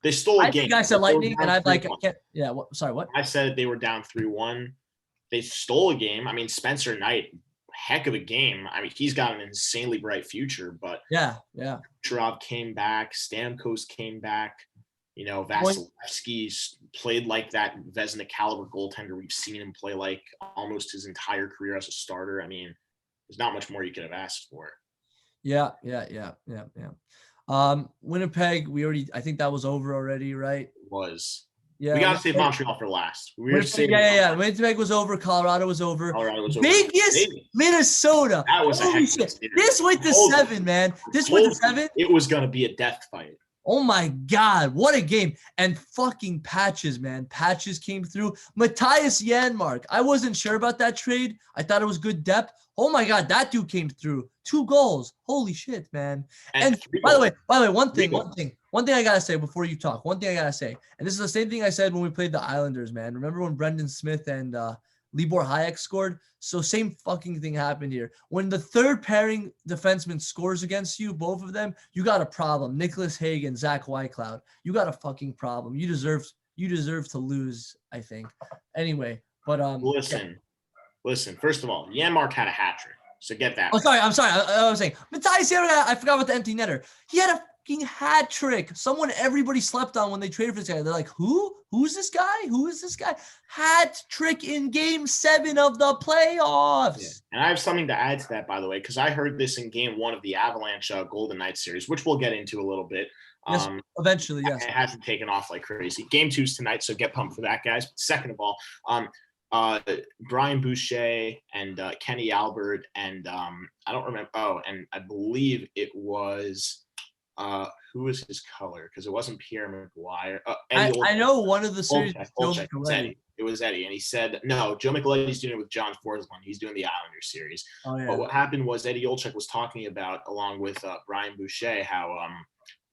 They stole a game. I think I said Lightning, and I'd like. Yeah. Sorry, what? I said they were down 3-1. They stole a game. I mean, Spencer Knight, heck of a game. I mean, he's got an insanely bright future. But yeah. Kucherov came back. Stamkos came back. You know, Vasilevsky played like that Vezina caliber goaltender we've seen him play like almost his entire career as a starter. I mean, there's not much more you could have asked for. Yeah. Winnipeg, I think that was over already, right? It was. Yeah. We got to save Montreal for last. Winnipeg was over. Colorado was over. Vegas, Minnesota. That was holy shit. This went to 7, man. This went to 7. It was going to be a death fight. Oh my God, what a game. And fucking Patches, man. Patches came through. Matthias Janmark. I wasn't sure about that trade. I thought it was good depth. Oh my God, that dude came through. 2 goals. Holy shit, man. And by the way, one thing I gotta say before you talk. One thing I gotta say, and this is the same thing I said when we played the Islanders, man. Remember when Brendan Smith and Libor Hayek scored? So same fucking thing happened here. When the third pairing defenseman scores against you, both of them, you got a problem. Nicholas Hagen, Zach Whitecloud, you got a fucking problem. You deserve to lose, I think. Anyway, but Listen. First of all, Janmark had a hat trick, so get that. Oh, sorry. I'm sorry. I was saying Matthias Janmark. I forgot about the empty netter. He had a fucking hat trick. Everybody slept on when they traded for this guy. They're like, who? Who's this guy? Who is this guy? Hat trick in Game 7 of the playoffs. Yeah. And I have something to add to that, by the way, because I heard this in Game 1 of the Avalanche Golden Knights series, which we'll get into a little bit. Yes, eventually, yes. It hasn't taken off like crazy. Game 2's tonight, so get pumped for that, guys. Second of all, Brian Boucher and Kenny Albert and I don't remember. Oh, and I believe it was who was his color? Because it wasn't Pierre McGuire. I know one of the series. It was Eddie, and he said no. Joe Micheletti's doing it with John Forsland. He's doing the Islanders series. Oh, yeah. But what happened was Eddie Olczyk was talking about, along with Brian Boucher, how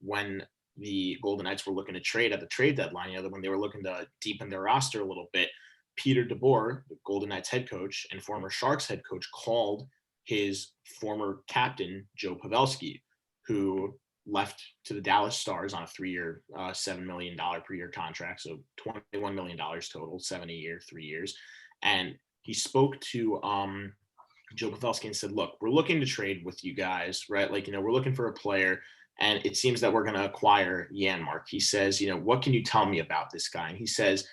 when the Golden Knights were looking to trade at the trade deadline, when they were looking to deepen their roster a little bit, Peter DeBoer, the Golden Knights head coach and former Sharks head coach, called his former captain, Joe Pavelski, who left to the Dallas Stars on a 3-year, $7 million per year contract. So $21 million total, 7 a year, 3 years. And he spoke to Joe Pavelski and said, look, we're looking to trade with you guys, right? We're looking for a player. And it seems that we're going to acquire Janmark. He says, what can you tell me about this guy? And he says,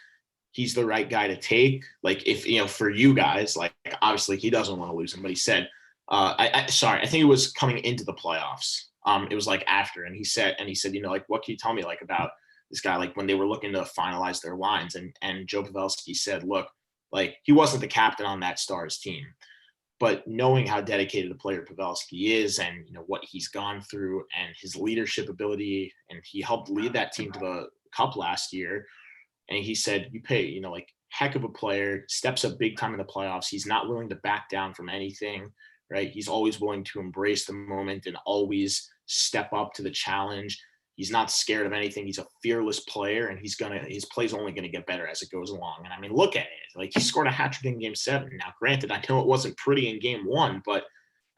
he's the right guy to take. If, for you guys, obviously he doesn't want to lose him, but he said, I think it was coming into the playoffs. It was after, and he said, what can you tell me about this guy? When they were looking to finalize their lines, and Joe Pavelski said, look, he wasn't the captain on that Stars team, but knowing how dedicated a player Pavelski is and, what he's gone through and his leadership ability, and he helped lead that team to the cup last year. And he said, you pay, heck of a player, steps up big time in the playoffs. He's not willing to back down from anything, right? He's always willing to embrace the moment and always step up to the challenge. He's not scared of anything. He's a fearless player, and his play's only going to get better as it goes along. And look at it. He scored a hat trick in Game 7. Now, granted, I know it wasn't pretty in Game 1, but,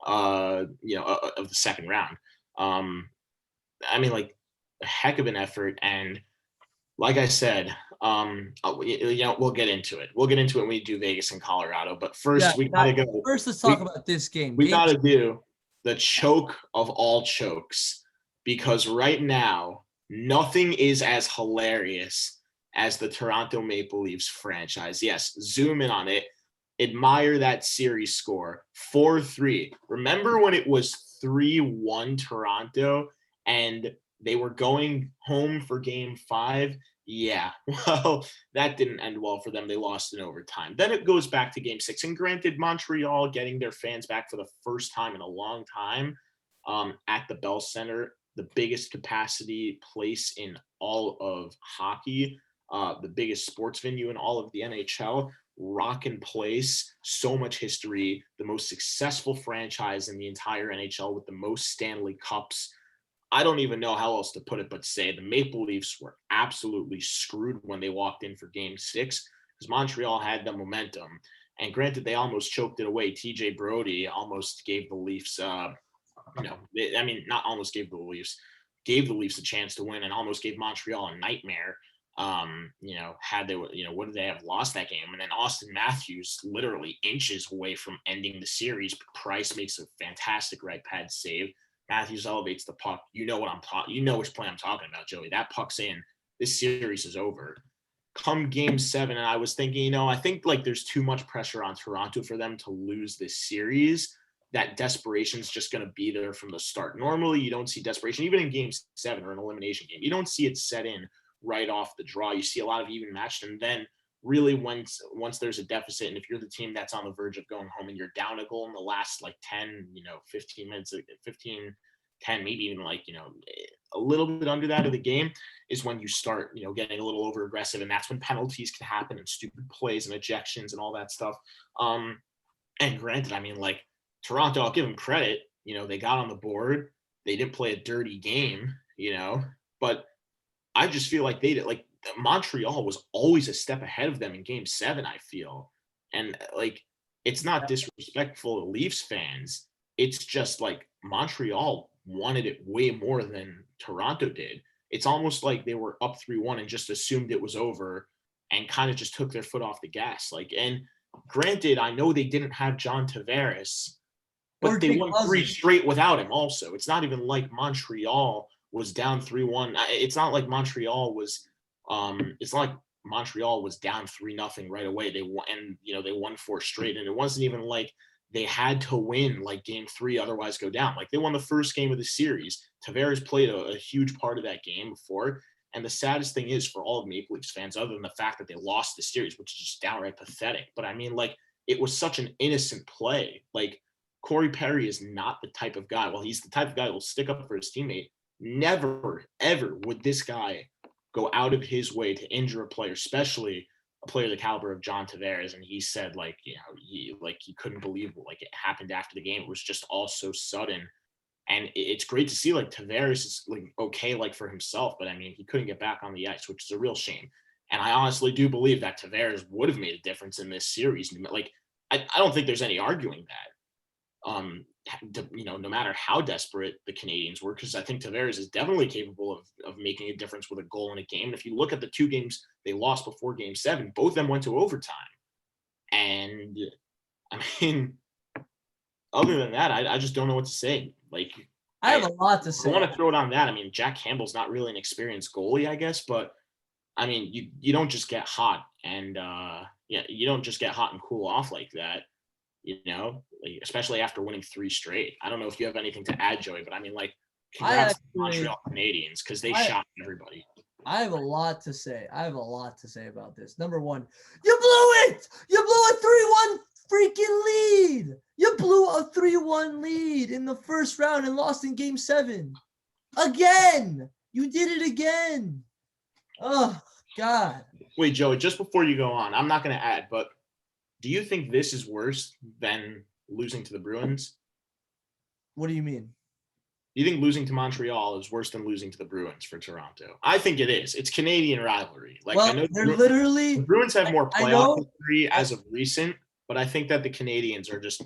of the second round. A heck of an effort. And like I said, we'll get into it. We'll get into it when we do Vegas and Colorado. But first, we got to go. First, let's talk about this game. We got to do the choke of all chokes, because right now, nothing is as hilarious as the Toronto Maple Leafs franchise. Yes, zoom in on it. admire that series score, 4-3. Remember when it was 3-1 Toronto and they were going home for game 5? Yeah, well, that didn't end well for them. They lost in overtime. Then it goes back to game 6. And granted, Montreal getting their fans back for the first time in a long time at the Bell Center, the biggest capacity place in all of hockey, the biggest sports venue in all of the NHL, rockin' place, so much history, the most successful franchise in the entire NHL with the most Stanley Cups. I don't even know how else to put it but say the Maple Leafs were absolutely screwed when they walked in for game 6 because Montreal had the momentum. And granted, they almost choked it away. TJ Brody almost gave the Leafs, not almost gave the Leafs a chance to win and almost gave Montreal a nightmare. Had they, would they have lost that game? And then Austin Matthews literally inches away from ending the series. Price makes a fantastic right pad save. Matthews elevates the puck. You know which play I'm talking about, Joey. That puck's in. This series is over. Come game 7, and I was thinking, I think like there's too much pressure on Toronto for them to lose this series. That desperation is just going to be there from the start. Normally, you don't see desperation, even in game 7 or an elimination game. You don't see it set in right off the draw. You see a lot of even matched, and then really once there's a deficit, and if you're the team that's on the verge of going home and you're down a goal in the last like 10, 15 minutes, 15, 10, maybe even like, a little bit under that of the game is when you start, getting a little over aggressive, and that's when penalties can happen and stupid plays and ejections and all that stuff. And granted, I mean, like Toronto, I'll give them credit, they got on the board, they didn't play a dirty game, but I just feel like they did, like Montreal was always a step ahead of them in game 7, I feel. And like, it's not disrespectful to Leafs fans. It's just like Montreal wanted it way more than Toronto did. It's almost like they were up 3-1 and just assumed it was over and kind of just took their foot off the gas. Like, and granted, I know they didn't have John Tavares, but they won 3 straight without him also. It's not even like Montreal was down 3-1. It's not like Montreal was down 3-0 right away. They won, and they won 4 straight, and it wasn't even like they had to win like game 3 otherwise go down. Like they won the first game of the series. Tavares played a huge part of that game before. And the saddest thing is for all of Maple Leafs fans, other than the fact that they lost the series, which is just downright pathetic. But I mean, like, it was such an innocent play. Like, Corey Perry is not the type of guy. Well, he's the type of guy who will stick up for his teammate. Never, ever would this guy go out of his way to injure a player, especially a player the caliber of John Tavares. And he said, like, he couldn't believe like it happened after the game. It was just all so sudden. And it's great to see like Tavares is like okay, like for himself, but I mean, he couldn't get back on the ice, which is a real shame. And I honestly do believe that Tavares would have made a difference in this series. Like, I don't think there's any arguing that. No matter how desperate the Canadians were, because I think Tavares is definitely capable of making a difference with a goal in a game. And if you look at the 2 games they lost before game 7, both of them went to overtime. And I mean, other than that, I just don't know what to say. Like, I have a lot to say. I want to throw it on that. I mean, Jack Campbell's not really an experienced goalie, I guess, but I mean, you don't just get hot and you don't just get hot and cool off like that. Like, especially after winning 3 straight. I don't know if you have anything to add, Joey, but I mean, like, congrats to the Montreal Canadiens because they shot everybody. I have a lot to say. About this. Number one, you blew it. You blew a 3-1 freaking lead. You blew a 3-1 lead in the first round and lost in game 7. Again. You did it again. Oh, God. Wait, Joey, just before you go on, I'm not going to add, but do you think this is worse than losing to the Bruins? What do you mean? Do you think losing to Montreal is worse than losing to the Bruins for Toronto? I think it is. It's Canadian rivalry. Like, well, I know the Bruins have more playoff history as of recent, but I think that the Canadians are just.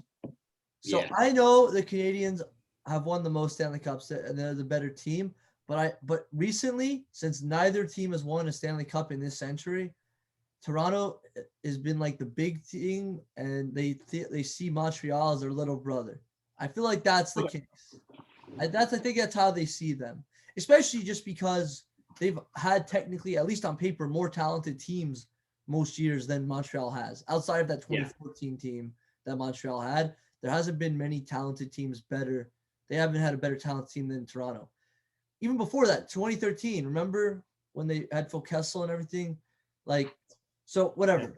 So yeah. I know the Canadians have won the most Stanley Cups and they're the better team, but recently, since neither team has won a Stanley Cup in this century, Toronto has been like the big team, and they see Montreal as their little brother. I feel like that's the case. I think that's how they see them, especially just because they've had technically, at least on paper, more talented teams most years than Montreal has. Outside of that 2014 team that Montreal had, there hasn't been many talented teams better. They haven't had a better talented team than Toronto. Even before that, 2013, remember when they had Phil Kessel and everything? Like, so whatever. Yeah.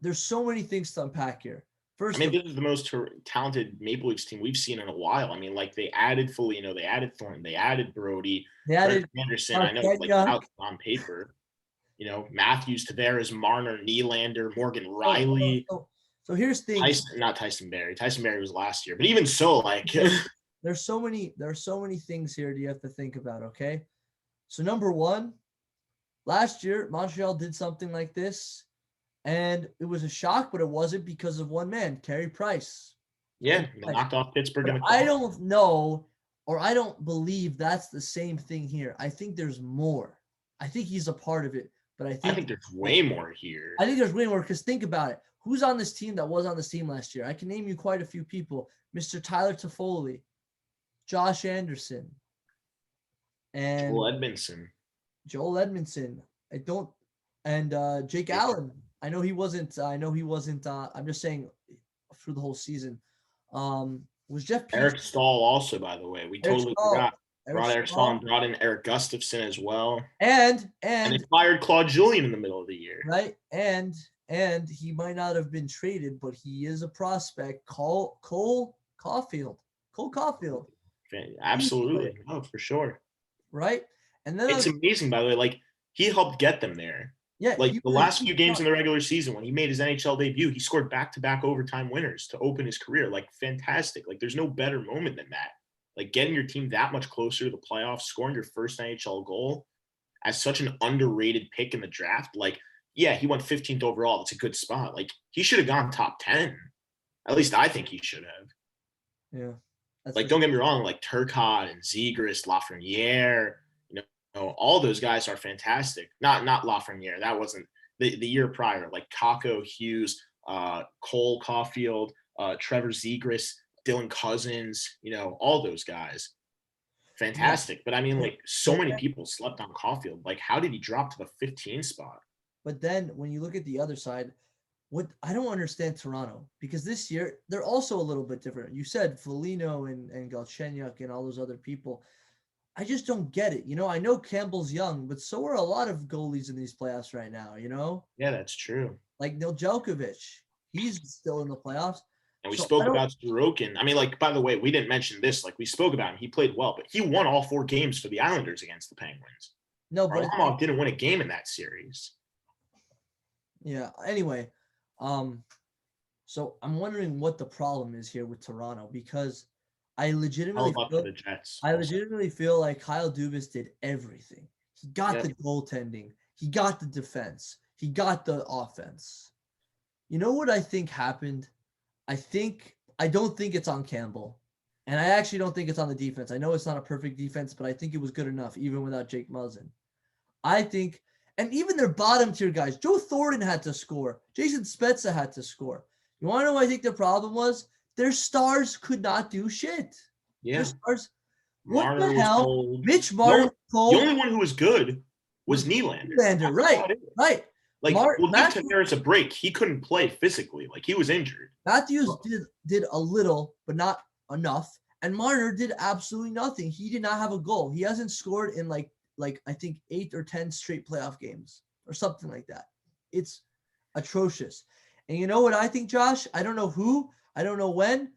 There's so many things to unpack here. First, this is the most talented Maple Leafs team we've seen in a while. I mean, like they added Foligno, they added Thornton, they added Brody, they added Anderson. I know like out on paper, Matthews, Tavares, Marner, Nylander, Morgan Riley. So here's things. Tyson Barrie. Tyson Barrie was last year, but even so, like there's so many things here you have to think about. Okay, so number one, last year Montreal did something like this. And it was a shock, but it wasn't because of one man, Carey Price. Yeah, they knocked off Pittsburgh. I don't know, or I don't believe that's the same thing here. I think there's more. I think he's a part of it, but I think there's way more here. I think there's way more because think about it. Who's on this team that was on this team last year? I can name you quite a few people. Mr. Tyler Toffoli, Josh Anderson, and Joel Edmondson. Jake Allen. I know he wasn't. I'm just saying, through the whole season, was Jeff Petrie. Eric Stahl also, by the way, we totally forgot. Brought Eric Stahl and brought in Eric Gustafson as well. And they fired Claude Julien in the middle of the year. Right, and he might not have been traded, but he is a prospect. Cole Caulfield. Absolutely, for sure. Right, and then it's amazing, by the way. Like he helped get them there. Yeah, like the last few games in the regular season, when he made his NHL debut, he scored back-to-back overtime winners to open his career. Like, fantastic. Like, there's no better moment than that. Like, getting your team that much closer to the playoffs, scoring your first NHL goal as such an underrated pick in the draft. Like, yeah, he went 15th overall. That's a good spot. Like, he should have gone top 10. At least I think he should have. Yeah. Like, don't get me wrong. Like, Turcotte and Zegras, Lafreniere, all those guys are fantastic. Not Lafreniere. That wasn't the year prior. Like Kakko, Hughes, Cole Caulfield, Trevor Zegras, Dylan Cousins, all those guys. Fantastic. Yeah. But I mean, like so many people slept on Caulfield. Like how did he drop to the 15 spot? But then when you look at the other side, what I don't understand Toronto, because this year they're also a little bit different. You said Foligno and Galchenyuk and all those other people. I just don't get it. I know Campbell's young, but so are a lot of goalies in these playoffs right now, Yeah, that's true. Like Nedeljkovic, he's still in the playoffs. And we spoke about Sorokin. I mean, like, by the way, we didn't mention this. Like, we spoke about him. He played well, but he won all 4 games for the Islanders against the Penguins. No, but Varlamov didn't win a game in that series. Yeah. Anyway, so I'm wondering what the problem is here with Toronto, because I legitimately feel like Kyle Dubas did everything. He got the goaltending. He got the defense. He got the offense. You know what I think happened? I don't think it's on Campbell. And I actually don't think it's on the defense. I know it's not a perfect defense, but I think it was good enough, even without Jake Muzzin. I think, and even their bottom tier guys, Joe Thornton had to score. Jason Spezza had to score. You want to know what I think their problem was? Their stars could not do shit. Yeah. Their stars. Marner what the hell? Cold. Mitch Marner cold. The only one who was good was Nylander. Right. Like, we'll give Tavares a break. He couldn't play physically. Like, he was injured. Matthews did a little, but not enough. And Marner did absolutely nothing. He did not have a goal. He hasn't scored in like I think 8 or 10 straight playoff games or something like that. It's atrocious. And you know what I think, Josh? I don't know who. I don't know when.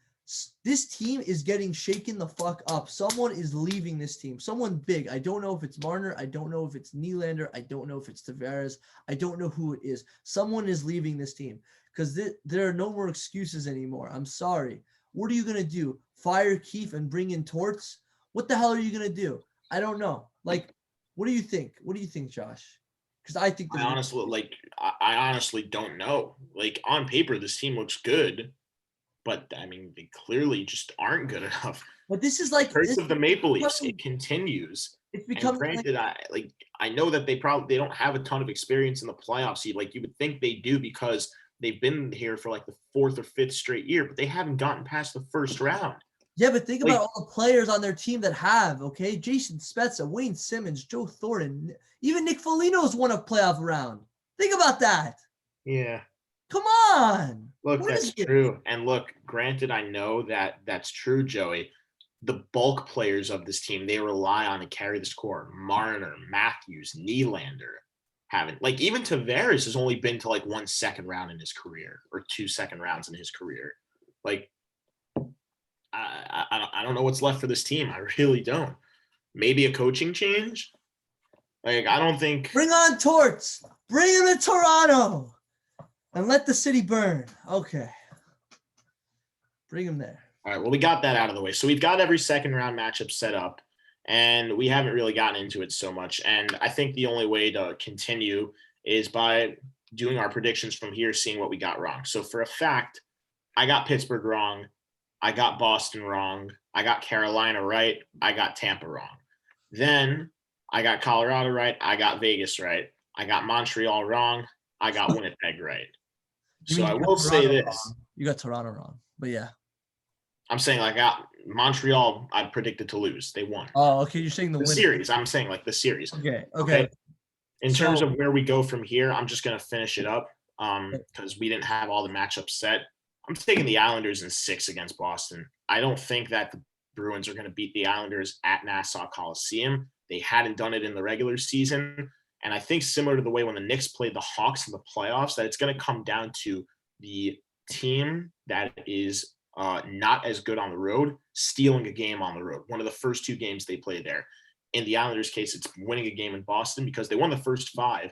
This team is getting shaken the fuck up. Someone is leaving this team. Someone big. I don't know if it's Marner. I don't know if it's Nylander. I don't know if it's Tavares. I don't know who it is. Someone is leaving this team because there are no more excuses anymore. I'm sorry. What are you going to do? Fire Keefe and bring in Torts? What the hell are you going to do? I don't know. Like, what do you think? What do you think, Josh? Because I think I honestly don't know. Like, on paper, this team looks good. But, I mean, they clearly just aren't good enough. But this is like... Curse of the Maple Leafs. It continues. It's becoming... Granted, I know that they don't have a ton of experience in the playoffs. Like, you would think they do because they've been here for, like, the 4th or 5th straight year. But they haven't gotten past the first round. Yeah, but think about all the players on their team that have, okay? Jason Spezza, Wayne Simmons, Joe Thornton. Even Nick Foligno's won a playoff round. Think about that. Yeah. Come on. Look, that's true. And look, granted, I know that that's true, Joey. The bulk players of this team, they rely on to carry the score. Marner, Matthews, Nylander haven't. Like, even Tavares has only been to like 1 second round in his career or 2 second rounds in his career. Like, I don't know what's left for this team. I really don't. Maybe a coaching change? Like, I don't think. Bring on Torts. Bring him to Toronto. And let the city burn. Okay. Bring him there. All right, well, we got that out of the way. So we've got every second round matchup set up, and we haven't really gotten into it so much. And I think the only way to continue is by doing our predictions from here, seeing what we got wrong. So for a fact, I got Pittsburgh wrong. I got Boston wrong. I got Carolina right. I got Tampa wrong. Then I got Colorado right. I got Vegas right. I got Montreal wrong. I got Winnipeg right. So I will say this. Wrong. You got Toronto wrong, but yeah. I'm saying like Montreal, I predicted to lose. They won. Oh, okay. You're saying the series. I'm saying like the series. Okay. In terms of where we go from here, I'm just going to finish it up because we didn't have all the matchups set. I'm taking the Islanders in 6 against Boston. I don't think that the Bruins are going to beat the Islanders at Nassau Coliseum. They hadn't done it in the regular season. And I think similar to the way when the Knicks played the Hawks in the playoffs, that it's going to come down to the team that is not as good on the road, stealing a game on the road. One of the first 2 games they played there. In the Islanders' case, it's winning a game in Boston because they won the first 5.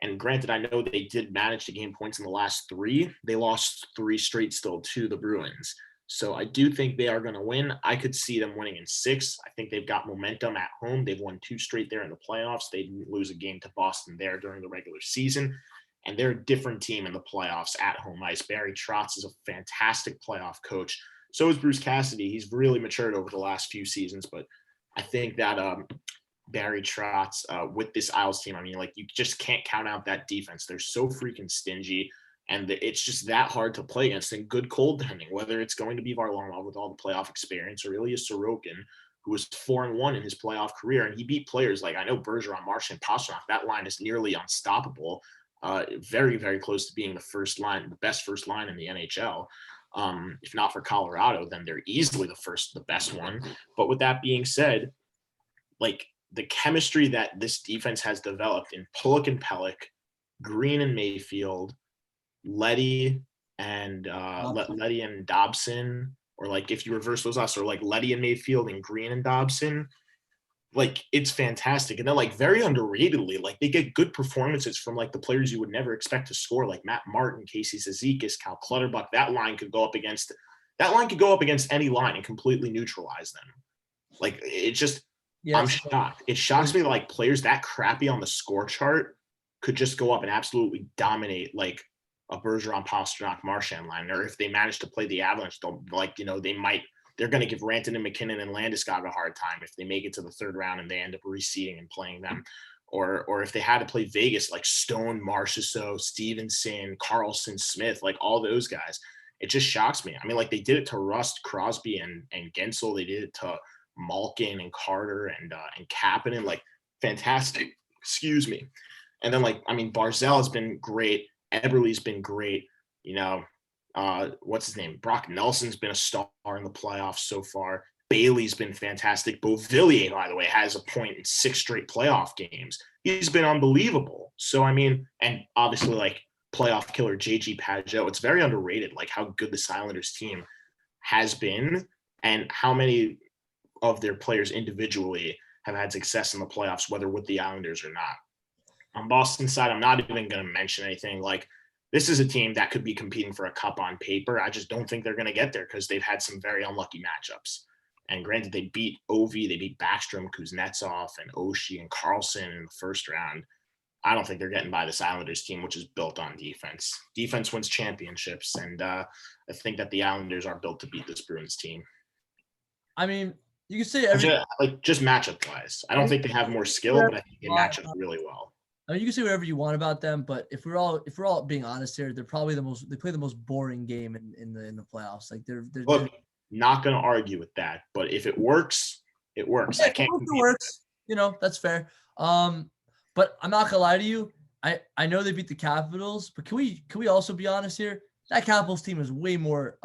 And granted, I know they did manage to gain points in the last 3. They lost 3 straight still to the Bruins. So I do think they are going to win. I could see them winning in 6. I think they've got momentum at home. They've won 2 straight there in the playoffs. They didn't lose a game to Boston there during the regular season. And they're a different team in the playoffs at home ice. Barry Trotz is a fantastic playoff coach. So is Bruce Cassidy. He's really matured over the last few seasons. But I think that Barry Trotz with this Isles team, I mean, like, you just can't count out that defense. They're so freaking stingy. And it's just that hard to play against. And good goaltending, whether it's going to be Varlamov with all the playoff experience or Ilya Sorokin, who was 4-1 in his playoff career. And he beat players like, I know, Bergeron, Marchand, Pastrnak. That line is nearly unstoppable. Very, very close to being the best first line in the NHL. If not for Colorado, then they're easily the best one. But with that being said, like, the chemistry that this defense has developed in Pulock and Pelech, Green and Mayfield, Leddy and Dobson, or like if you reverse those us, or like Leddy and Mayfield and Green and Dobson, like, it's fantastic. And then, like, very underratedly, like, they get good performances from like the players you would never expect to score, like Matt Martin, Casey Zizekas, Cal Clutterbuck. That line could go up against any line and completely neutralize them. Like, it just, yes. I'm shocked. It shocks me that, like, players that crappy on the score chart could just go up and absolutely dominate, like, a Bergeron, Pastrnak, Marchand line. Or if they manage to play the Avalanche, they'll, like, you know, they're going to give Rantanen, McKinnon, and Landeskog a hard time if they make it to the 3rd round and they end up reseeding and playing them. Or if they had to play Vegas, like Stone, Marchessault, Stevenson, Carlson, Smith, like all those guys. It just shocks me. I mean, like, they did it to Rust, Crosby, and Gensel. They did it to Malkin and Carter and Kapanen. Like, fantastic. Excuse me. And then, like, I mean, Barzal has been great. Eberle's been great. You know, what's his name? Brock Nelson's been a star in the playoffs so far. Bailey's been fantastic. Beauvillier, by the way, has a point in 6 straight playoff games. He's been unbelievable. So, I mean, and obviously, like, playoff killer JG Pageau. It's very underrated, like, how good the Islanders team has been and how many of their players individually have had success in the playoffs, whether with the Islanders or not. On Boston's side, I'm not even going to mention anything. Like, this is a team that could be competing for a cup on paper. I just don't think they're going to get there because they've had some very unlucky matchups. And granted, they beat Ovi, they beat Backstrom, Kuznetsov, and Oshie and Carlson in the first round. I don't think they're getting by this Islanders team, which is built on defense. Defense wins championships, and I think that the Islanders are built to beat this Bruins team. I mean, you can say just matchup-wise. I don't think they have more skill, but I think they match up really well. I mean, you can say whatever you want about them, but if we're all being honest here, they're probably they play the most boring game in the playoffs. Like, they're not going to argue with that, but if it works, it works. Yeah, it works. You know, that's fair. But I'm not gonna lie to you. I know they beat the Capitals, but can we also be honest here? That Capitals team is way more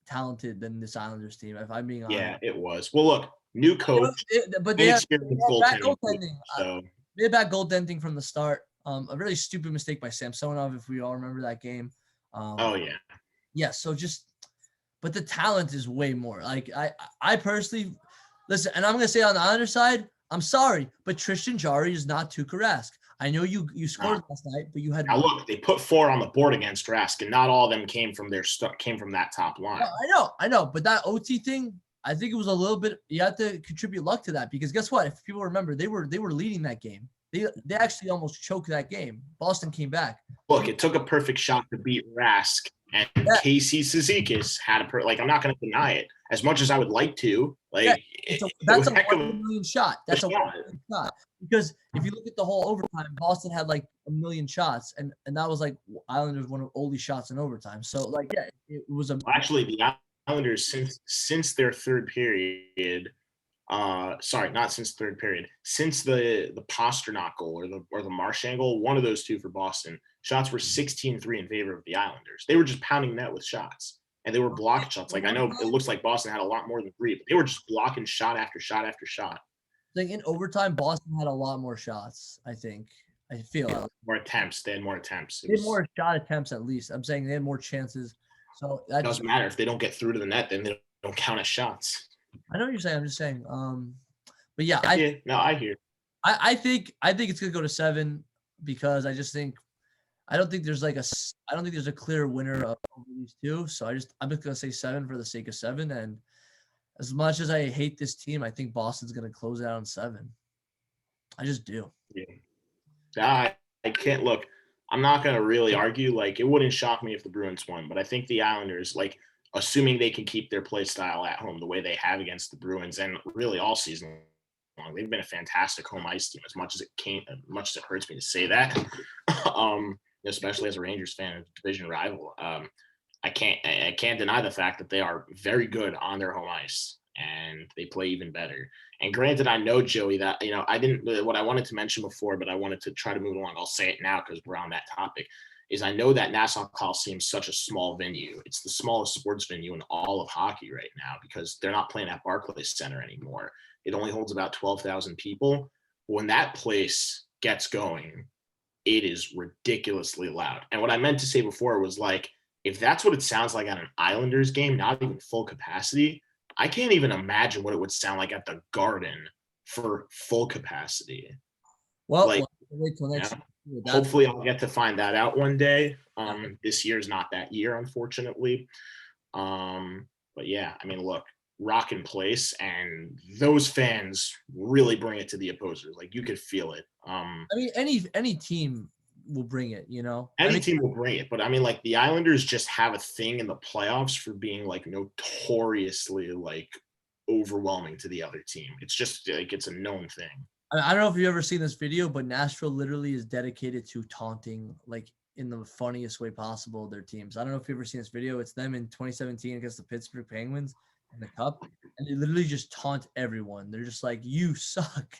talented than this Islanders team, if I'm being honest. Yeah, it was. Well, look, new coach, but they had bad goaltending. goaltending. So They had bad goaltending from the start. A really stupid mistake by Samsonov, if we all remember that game. oh yeah. Yeah, so but the talent is way more. Like I personally listen, and I'm gonna say on the other side, I'm sorry, but Tristan Jarry is not Tuukka Rask. I know you scored last night, but you had now look, they put 4 on the board against Rask, and not all of them came from that top line. I know, but that OT thing, I think it was a little bit. You have to contribute luck to that because guess what? If people remember, they were leading that game. They actually almost choked that game. Boston came back. Look, it took a perfect shot to beat Rask, and Casey Cizikas had I'm not going to deny it. As much as I would like to, that's a 1 in a million shot. That's a 1 in a million shot. Because if you look at the whole overtime, Boston had like a million shots, and that was like Islanders one of only shots in overtime. So it was actually the Islanders since their third period. Sorry, not since third period. Since the Pasternak goal or the Marchand goal, one of those two for Boston, shots were 16-3 in favor of the Islanders. They were just pounding net with shots, and they were blocking shots. Like I know it looks like Boston had a lot more than 3, but they were just blocking shot after shot after shot. Like in overtime, Boston had a lot more shots. I feel more attempts. They had more attempts. They had more shot attempts at least. I'm saying they had more chances. So it doesn't matter if they don't get through to the net, then they don't count as shots. I know what you're saying. I'm just saying. But yeah, I hear. I think it's gonna go to 7 because I don't think there's a clear winner of these two. So I'm just gonna say 7 for the sake of 7. And as much as I hate this team, I think Boston's gonna close it out on 7. I just do. Yeah. I can't look. I'm not gonna really argue. Like it wouldn't shock me if the Bruins won, but I think the Islanders, assuming they can keep their play style at home the way they have against the Bruins and really all season long, they've been a fantastic home ice team. As much as it hurts me to say that, especially as a Rangers fan, a division rival, I can't deny the fact that they are very good on their home ice and they play even better. And granted, I know, Joey, that I didn't what I wanted to mention before, but I wanted to try to move along. I'll say it now because we're on that topic. Is I know that Nassau Coliseum is such a small venue. It's the smallest sports venue in all of hockey right now because they're not playing at Barclays Center anymore. It only holds about 12,000 people. When that place gets going, it is ridiculously loud. And what I meant to say before was if that's what it sounds like at an Islanders game, not even full capacity, I can't even imagine what it would sound like at the Garden for full capacity. Well, wait till next year. Hopefully I'll get to find that out one day. This year's not that year, unfortunately. But yeah, I mean, look, rocking place, and those fans really bring it to the opposers. You could feel it. I mean, any team will bring it, Any team will bring it, but I mean, the Islanders just have a thing in the playoffs for being notoriously overwhelming to the other team. It's just it's a known thing. I don't know if you've ever seen this video, but Nashville literally is dedicated to taunting, in the funniest way possible, their teams. I don't know if you've ever seen this video. It's them in 2017 against the Pittsburgh Penguins in the Cup, and they literally just taunt everyone. They're just like, "You suck,"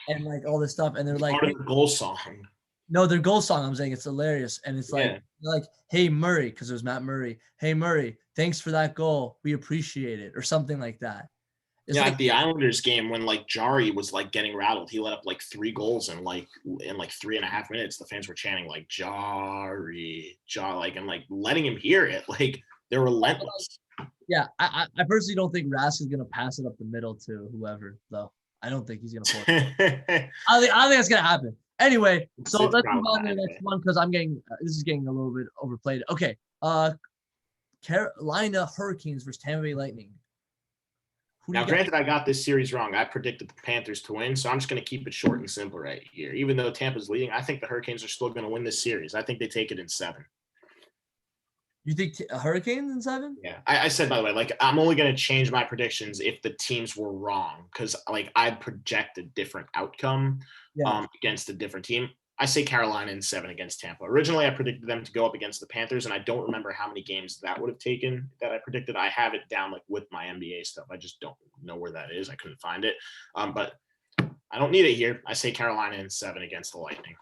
and all this stuff. And they're like, part of their goal song. No, their goal song. I'm saying it's hilarious, and it's "Hey Murray," because it was Matt Murray. "Hey Murray, thanks for that goal. We appreciate it," or something like that. It's at the Islanders game when Jarry was getting rattled, he let up 3 goals in 3.5 minutes. The fans were chanting Jarry, and letting him hear it. They're relentless. Yeah, I personally don't think Rask is gonna pass it up the middle to whoever, though. I don't think he's gonna pull it. I don't think that's gonna happen. Anyway, so let's move on to the next one because this is getting a little bit overplayed. Okay, Carolina Hurricanes versus Tampa Bay Lightning. Now, granted, I got this series wrong. I predicted the Panthers to win, so I'm just going to keep it short and simple right here. Even though Tampa's leading, I think the Hurricanes are still going to win this series. I think they take it in 7. You think Hurricanes in 7? Yeah. I said, by the way, I'm only going to change my predictions if the teams were wrong because, I project a different outcome against a different team. I say Carolina in 7 against Tampa. Originally, I predicted them to go up against the Panthers, and I don't remember how many games that would have taken that I predicted. I have it down with my NBA stuff. I just don't know where that is. I couldn't find it. But I don't need it here. I say Carolina in 7 against the Lightning.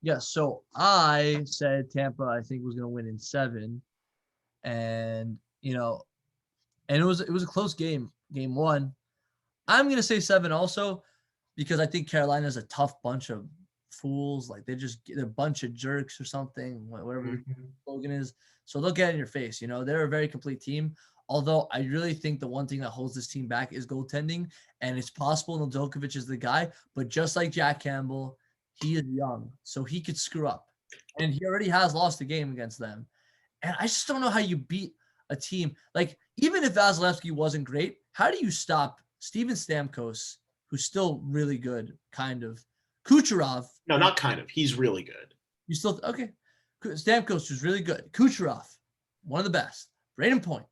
Yeah, so I said Tampa, I think, was going to win in 7. And, and it was a close game, game 1. I'm going to say 7 also because I think Carolina's a tough bunch of fools. Like, they're a bunch of jerks or something, whatever the slogan is. So they'll get in your face. They're a very complete team. Although I really think the one thing that holds this team back is goaltending. And it's possible Nedeljkovic is the guy. But just like Jack Campbell, he is young. So he could screw up. And he already has lost a game against them. And I just don't know how you beat a team. Like, even if Vasilevsky wasn't great, how do you stop Steven Stamkos, who's still really good, kind of? Kucherov. No, not kind of. He's really good. You still okay? Stamkos was really good. Kucherov, one of the best. Braden Point.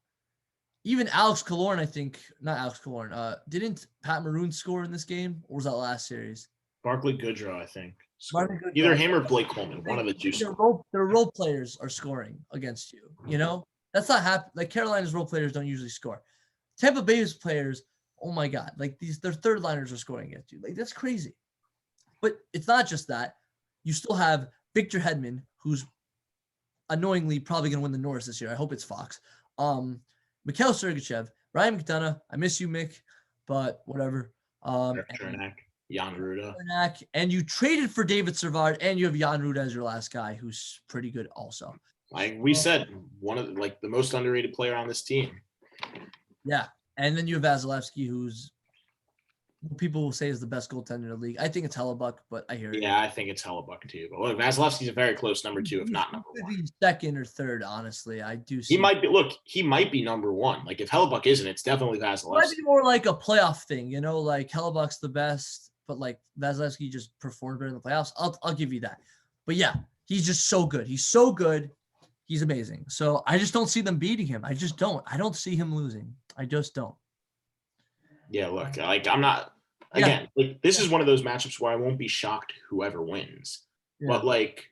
Even Alex Killorn, I think. Not Alex Killorn. Didn't Pat Maroon score in this game? Or was that last series? Barclay Goodrow, I think. Goodrow. Either him or Blake Coleman. One of the two. Their role players are scoring against you. That's not happen. Like, Carolina's role players don't usually score. Tampa Bay's players, oh my God, like their third liners are scoring against you. Like, that's crazy. But it's not just that. You still have Victor Hedman, who's annoyingly probably going to win the Norris this year. I hope it's Fox. Mikhail Sergachev, Ryan McDonough. I miss you, Mick, but whatever. Chernak, Jan Ruda. And you traded for David Savard, and you have Jan Ruda as your last guy, who's pretty good also. Like we said, one of the most underrated player on this team. Yeah, and then you have Vasilevsky, who's people will say is the best goaltender in the league. I think it's Hellebuck, but I hear it. Yeah, I think it's Hellebuck too. But look, Vasilevsky's a very close number 2, if not number 1. He could be second or third, honestly. I do see. He might be. Look, he might be number 1. Like, if Hellebuck isn't, it's definitely Vasilevsky. It might be more like a playoff thing, like Hellebuck's the best, but like Vasilevsky just performed better in the playoffs. I'll give you that. But yeah, he's just so good. He's so good. He's amazing. So I just don't see them beating him. I just don't. I don't see him losing. I just don't. Yeah, look, like I'm not. Again, like this is one of those matchups where I won't be shocked whoever wins. Yeah. But like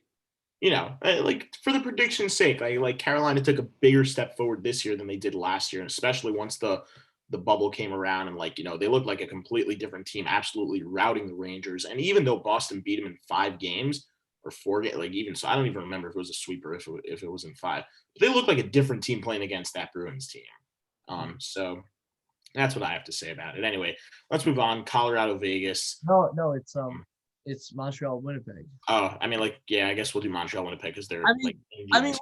for the prediction's sake, like Carolina took a bigger step forward this year than they did last year, and especially once the bubble came around and they looked like a completely different team, absolutely routing the Rangers. And even though Boston beat them in 5 games or 4 games, so I don't even remember if it was a sweep or if it was in 5. But they looked like a different team playing against that Bruins team. So that's what I have to say about it. Anyway, let's move on. Colorado, Vegas. No, it's Montreal, Winnipeg. Oh, I mean, I guess we'll do Montreal, Winnipeg because they're. we'll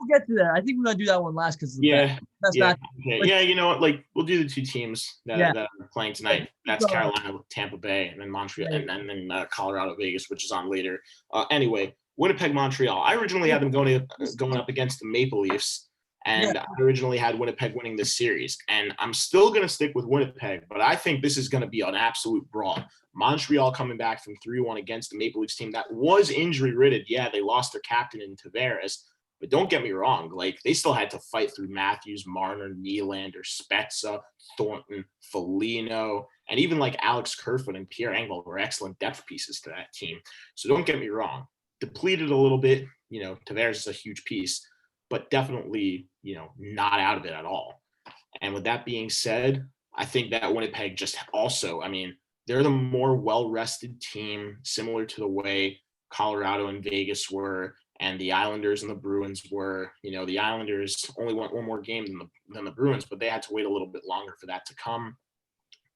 get to that. I think we're gonna do that one last because best match. Okay. Yeah, you know what? Like, we'll do the 2 teams that are playing tonight. That's Carolina with Tampa Bay, and then Montreal, and then Colorado, Vegas, which is on later. Anyway, Winnipeg, Montreal. I originally had them going up against the Maple Leafs. And I originally had Winnipeg winning this series. And I'm still going to stick with Winnipeg, but I think this is going to be an absolute brawl. Montreal coming back from 3-1 against the Maple Leafs team that was injury-ridden. Yeah, they lost their captain in Tavares, but don't get me wrong. Like, they still had to fight through Matthews, Marner, Nylander, Spezza, Thornton, Foligno, and even like Alex Kerfoot and Pierre Engvall were excellent depth pieces to that team. So don't get me wrong. Depleted a little bit. Tavares is a huge piece, but definitely, not out of it at all. And with that being said, I think that Winnipeg just also, they're the more well-rested team, similar to the way Colorado and Vegas were, and the Islanders and the Bruins were. The Islanders only won 1 more game than the Bruins, but they had to wait a little bit longer for that to come.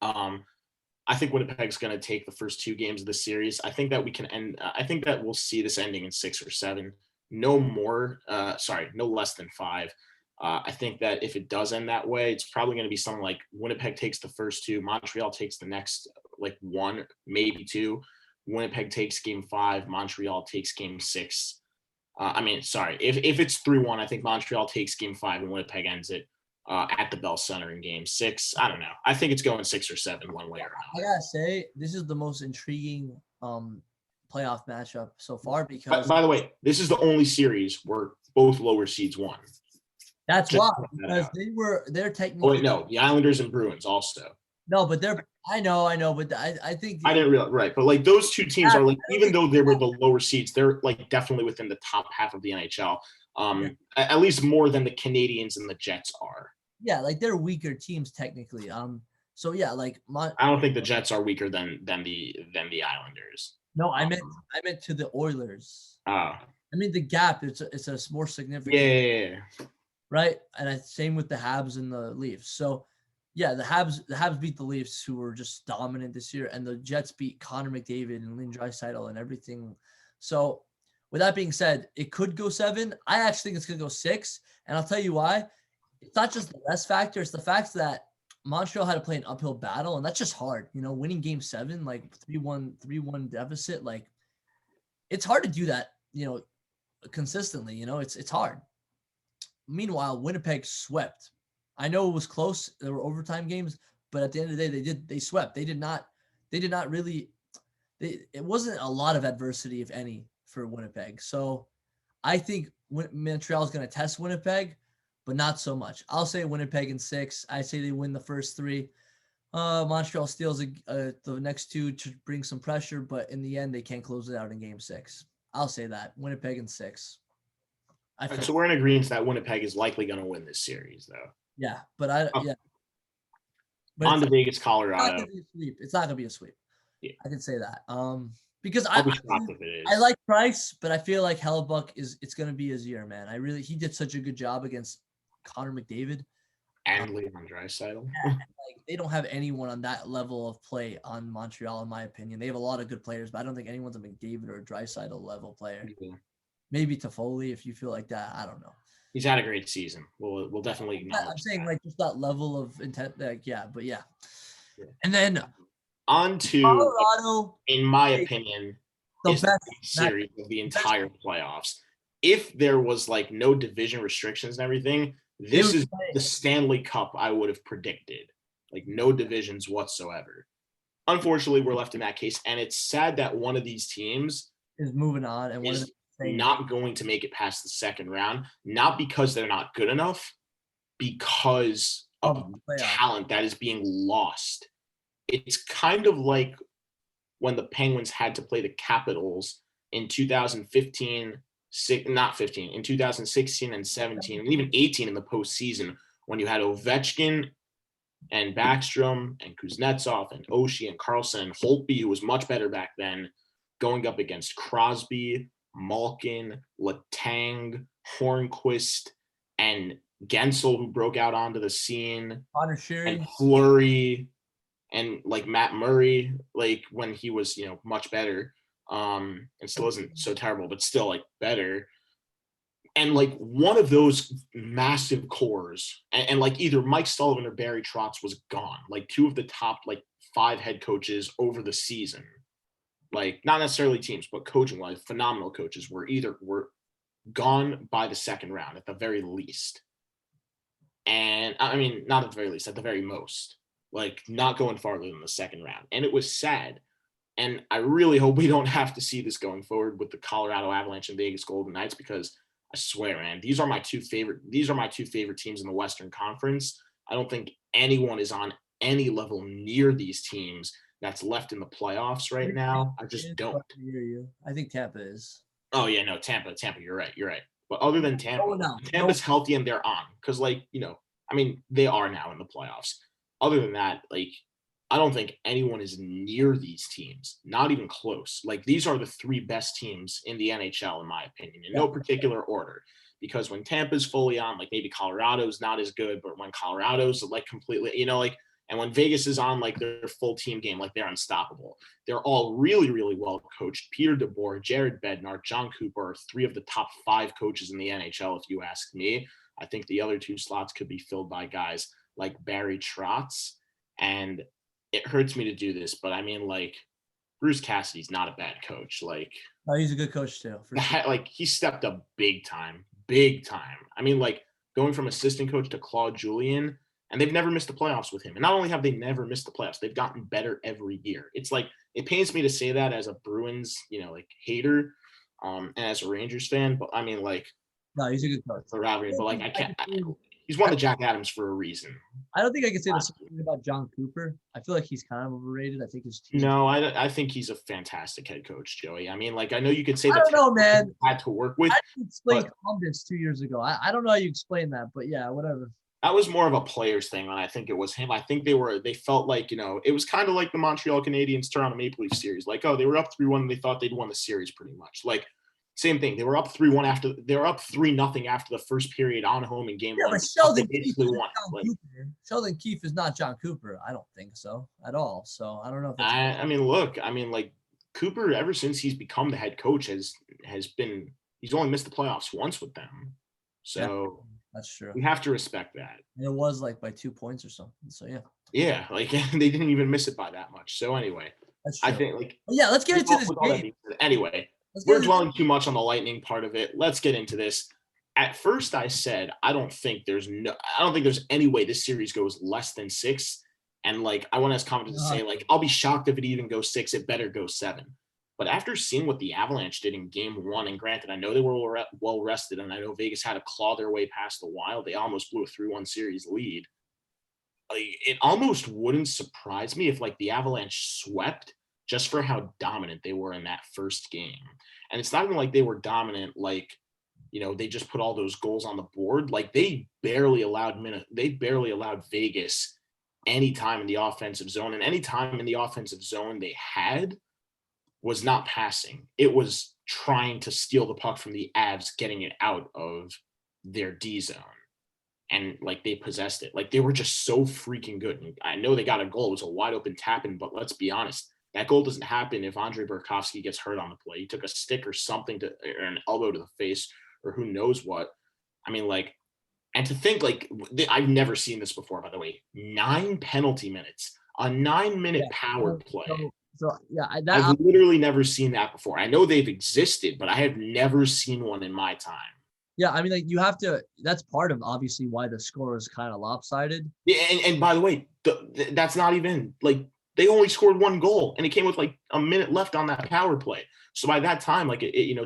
I think Winnipeg's going to take the first 2 games of the series. I think that we can end. I think that we'll see this ending in 6 or 7. No less than 5. I think that if it does end that way, it's probably going to be something like Winnipeg takes the first 2, Montreal takes the next 1, maybe 2. Winnipeg takes game 5, Montreal takes game 6. If it's 3-1, I think Montreal takes game 5 and Winnipeg ends it at the Bell Center in game 6. I don't know. I think it's going 6 or 7 one way or another. I gotta say, this is the most intriguing playoff matchup so far because. By the way, this is the only series where both lower seeds won. That's why, because they're technically. Oh wait, no, the Islanders and Bruins also. No, but I know, but I think. I didn't realize, right, but those 2 teams are even though they were the lower seeds, they're definitely within the top half of the NHL. At least more than the Canadians and the Jets are. Yeah, they're weaker teams technically. So yeah, I don't think the Jets are weaker than the Islanders. No, I meant to the Oilers. Oh. I mean the gap. It's a more significant. Yeah. Right, and same with the Habs and the Leafs. So, yeah, the Habs beat the Leafs, who were just dominant this year, and the Jets beat Connor McDavid and Lynn Draisaitl and everything. So, with that being said, it could go 7. I actually think it's going to go 6, and I'll tell you why. It's not just the rest factor; it's the fact that Montreal had to play an uphill battle, and that's just hard. Winning Game 7, like 3-1 deficit, like it's hard to do that. Consistently. It's hard. Meanwhile, Winnipeg swept. I know it was close. There were overtime games, but at the end of the day, they swept. They did not really. It wasn't a lot of adversity, if any, for Winnipeg. So I think Montreal is going to test Winnipeg, but not so much. I'll say Winnipeg in 6. I say they win the first 3. Montreal steals the next 2 to bring some pressure, but in the end, they can't close it out in Game 6. I'll say that Winnipeg in 6. So we're in agreement that Winnipeg is likely going to win this series, though. Yeah, but But on to Vegas, Colorado. It's not going to be a sweep. Yeah. I can say that. Because I'll be shocked if it is. I like Price, but I feel like Hellebuck it's going to be his year, man. He did such a good job against Connor McDavid and Leon Draisaitl. They don't have anyone on that level of play on Montreal, in my opinion. They have a lot of good players, but I don't think anyone's a McDavid or a Draisaitl level player. Yeah. Maybe Toffoli, if you feel like that. I don't know. He's had a great season. We'll definitely acknowledge. I'm saying like just that level of intent. But yeah. And then on to Colorado, in my opinion, the is best the series of the entire playoffs. If there was like no division restrictions and everything, this is the Stanley Cup I would have predicted. Like no divisions whatsoever. Unfortunately, we're left in that case, and it's sad that one of these teams is moving on and is not going to make it past the second round, not because they're not good enough, because of talent that is being lost. It's kind of like when the Penguins had to play the Capitals in 2016 and 17, and even 18 in the postseason, when you had Ovechkin and Backstrom and Kuznetsov and Oshie and Karlsson and Holtby, who was much better back then, going up against Crosby, Malkin, Letang, Hornquist, and Gensel, who broke out onto the scene, and Fleury, and like Matt Murray, like when he was, much better, and still isn't so terrible, but still like better. And like one of those massive cores, and like either Mike Sullivan or Barry Trotz was gone, like 2 of the top like 5 head coaches over the season. Like not necessarily teams, but coaching wise, phenomenal coaches were gone by the second round at the very least. And I mean, not at the very least, at the very most, like not going farther than the second round. And it was sad. And I really hope we don't have to see this going forward with the Colorado Avalanche and Vegas Golden Knights, because I swear, man, these are my two favorite teams in the Western Conference. I don't think anyone is on any level near these teams that's left in the playoffs right now. I just don't. I think Tampa is. Oh yeah, no, Tampa. You're right. But other than Tampa, Tampa's healthy and they're on, because they are now in the playoffs. Other than that, like I don't think anyone is near these teams, not even close. Like these are the 3 best teams in the NHL, in my opinion, in no particular order. Because when Tampa's fully on, like maybe Colorado's not as good, but when Colorado's like completely, and when Vegas is on like their full team game, like they're unstoppable. They're all really, really well coached. Peter DeBoer, Jared Bednar, John Cooper are 3 of the top 5 coaches in the NHL, if you ask me. I think the other 2 slots could be filled by guys like Barry Trotz. And it hurts me to do this, but I mean, like, Bruce Cassidy's not a bad coach. Like, no, he's a good coach too. Like, he stepped up big time. I mean, like, going from assistant coach to Claude Julien, and they've never missed the playoffs with him. And not only have they never missed the playoffs, they've gotten better every year. It's like, it pains me to say that as a Bruins, hater, and as a Rangers fan, but I mean, like, no, he's a good coach. The rivalry, but like, he's won the Jack Adams for a reason. I don't think I can say the same thing about John Cooper. I feel like he's kind of overrated. I think his team. No, I think he's a fantastic head coach, Joey. I mean, like, I know you could say that. I don't know, man. Had to work with. I explained Columbus 2 years ago. I don't know how you explain that, but yeah, whatever. That was more of a players thing than I think it was him. I think they felt like, it was kind of like the Montreal Canadiens Toronto Maple Leafs series. Like, oh, they were up 3-1 and they thought they'd won the series pretty much. Like, same thing. They were up 3-1 they were up 3-0 after the first period on home in game one. But Sheldon Keefe basically won. Sheldon Keefe is not John Cooper. I don't think so at all. So I don't know if that's Cooper, ever since he's become the head coach, he's only missed the playoffs once with them. So that's true. We have to respect that. And it was like by 2 points or something. So yeah. Yeah, like they didn't even miss it by that much. So anyway, I think let's get into this game. Anyway, we're dwelling too much on the Lightning part of it. Let's get into this. At first, I said I don't think there's any way this series goes less than 6. And I want to comment to say I'll be shocked if it even goes 6. It better go 7. But after seeing what the Avalanche did in game 1, and granted, I know they were well rested, and I know Vegas had to claw their way past the Wild. They almost blew a 3-1 series lead. It almost wouldn't surprise me if the Avalanche swept just for how dominant they were in that first game. And it's not even like they were dominant, they just put all those goals on the board. They barely allowed Vegas any time in the offensive zone, and any time in the offensive zone they had was not passing. It was trying to steal the puck from the Avs, getting it out of their D zone. And they possessed it. They were just so freaking good. And I know they got a goal. It was a wide open tap-in, but let's be honest. That goal doesn't happen if Andrei Burakovsky gets hurt on the play. He took a stick or something or an elbow to the face or who knows what. And to think I've never seen this before, by the way, 9 penalty minutes, a 9-minute power play. I've literally never seen that before. I know they've existed, but I have never seen one in my time. Yeah, you have to. That's part of obviously why the score is kind of lopsided. Yeah, and by the way, that's not even they only scored 1 goal, and it came with a minute left on that power play. So by that time,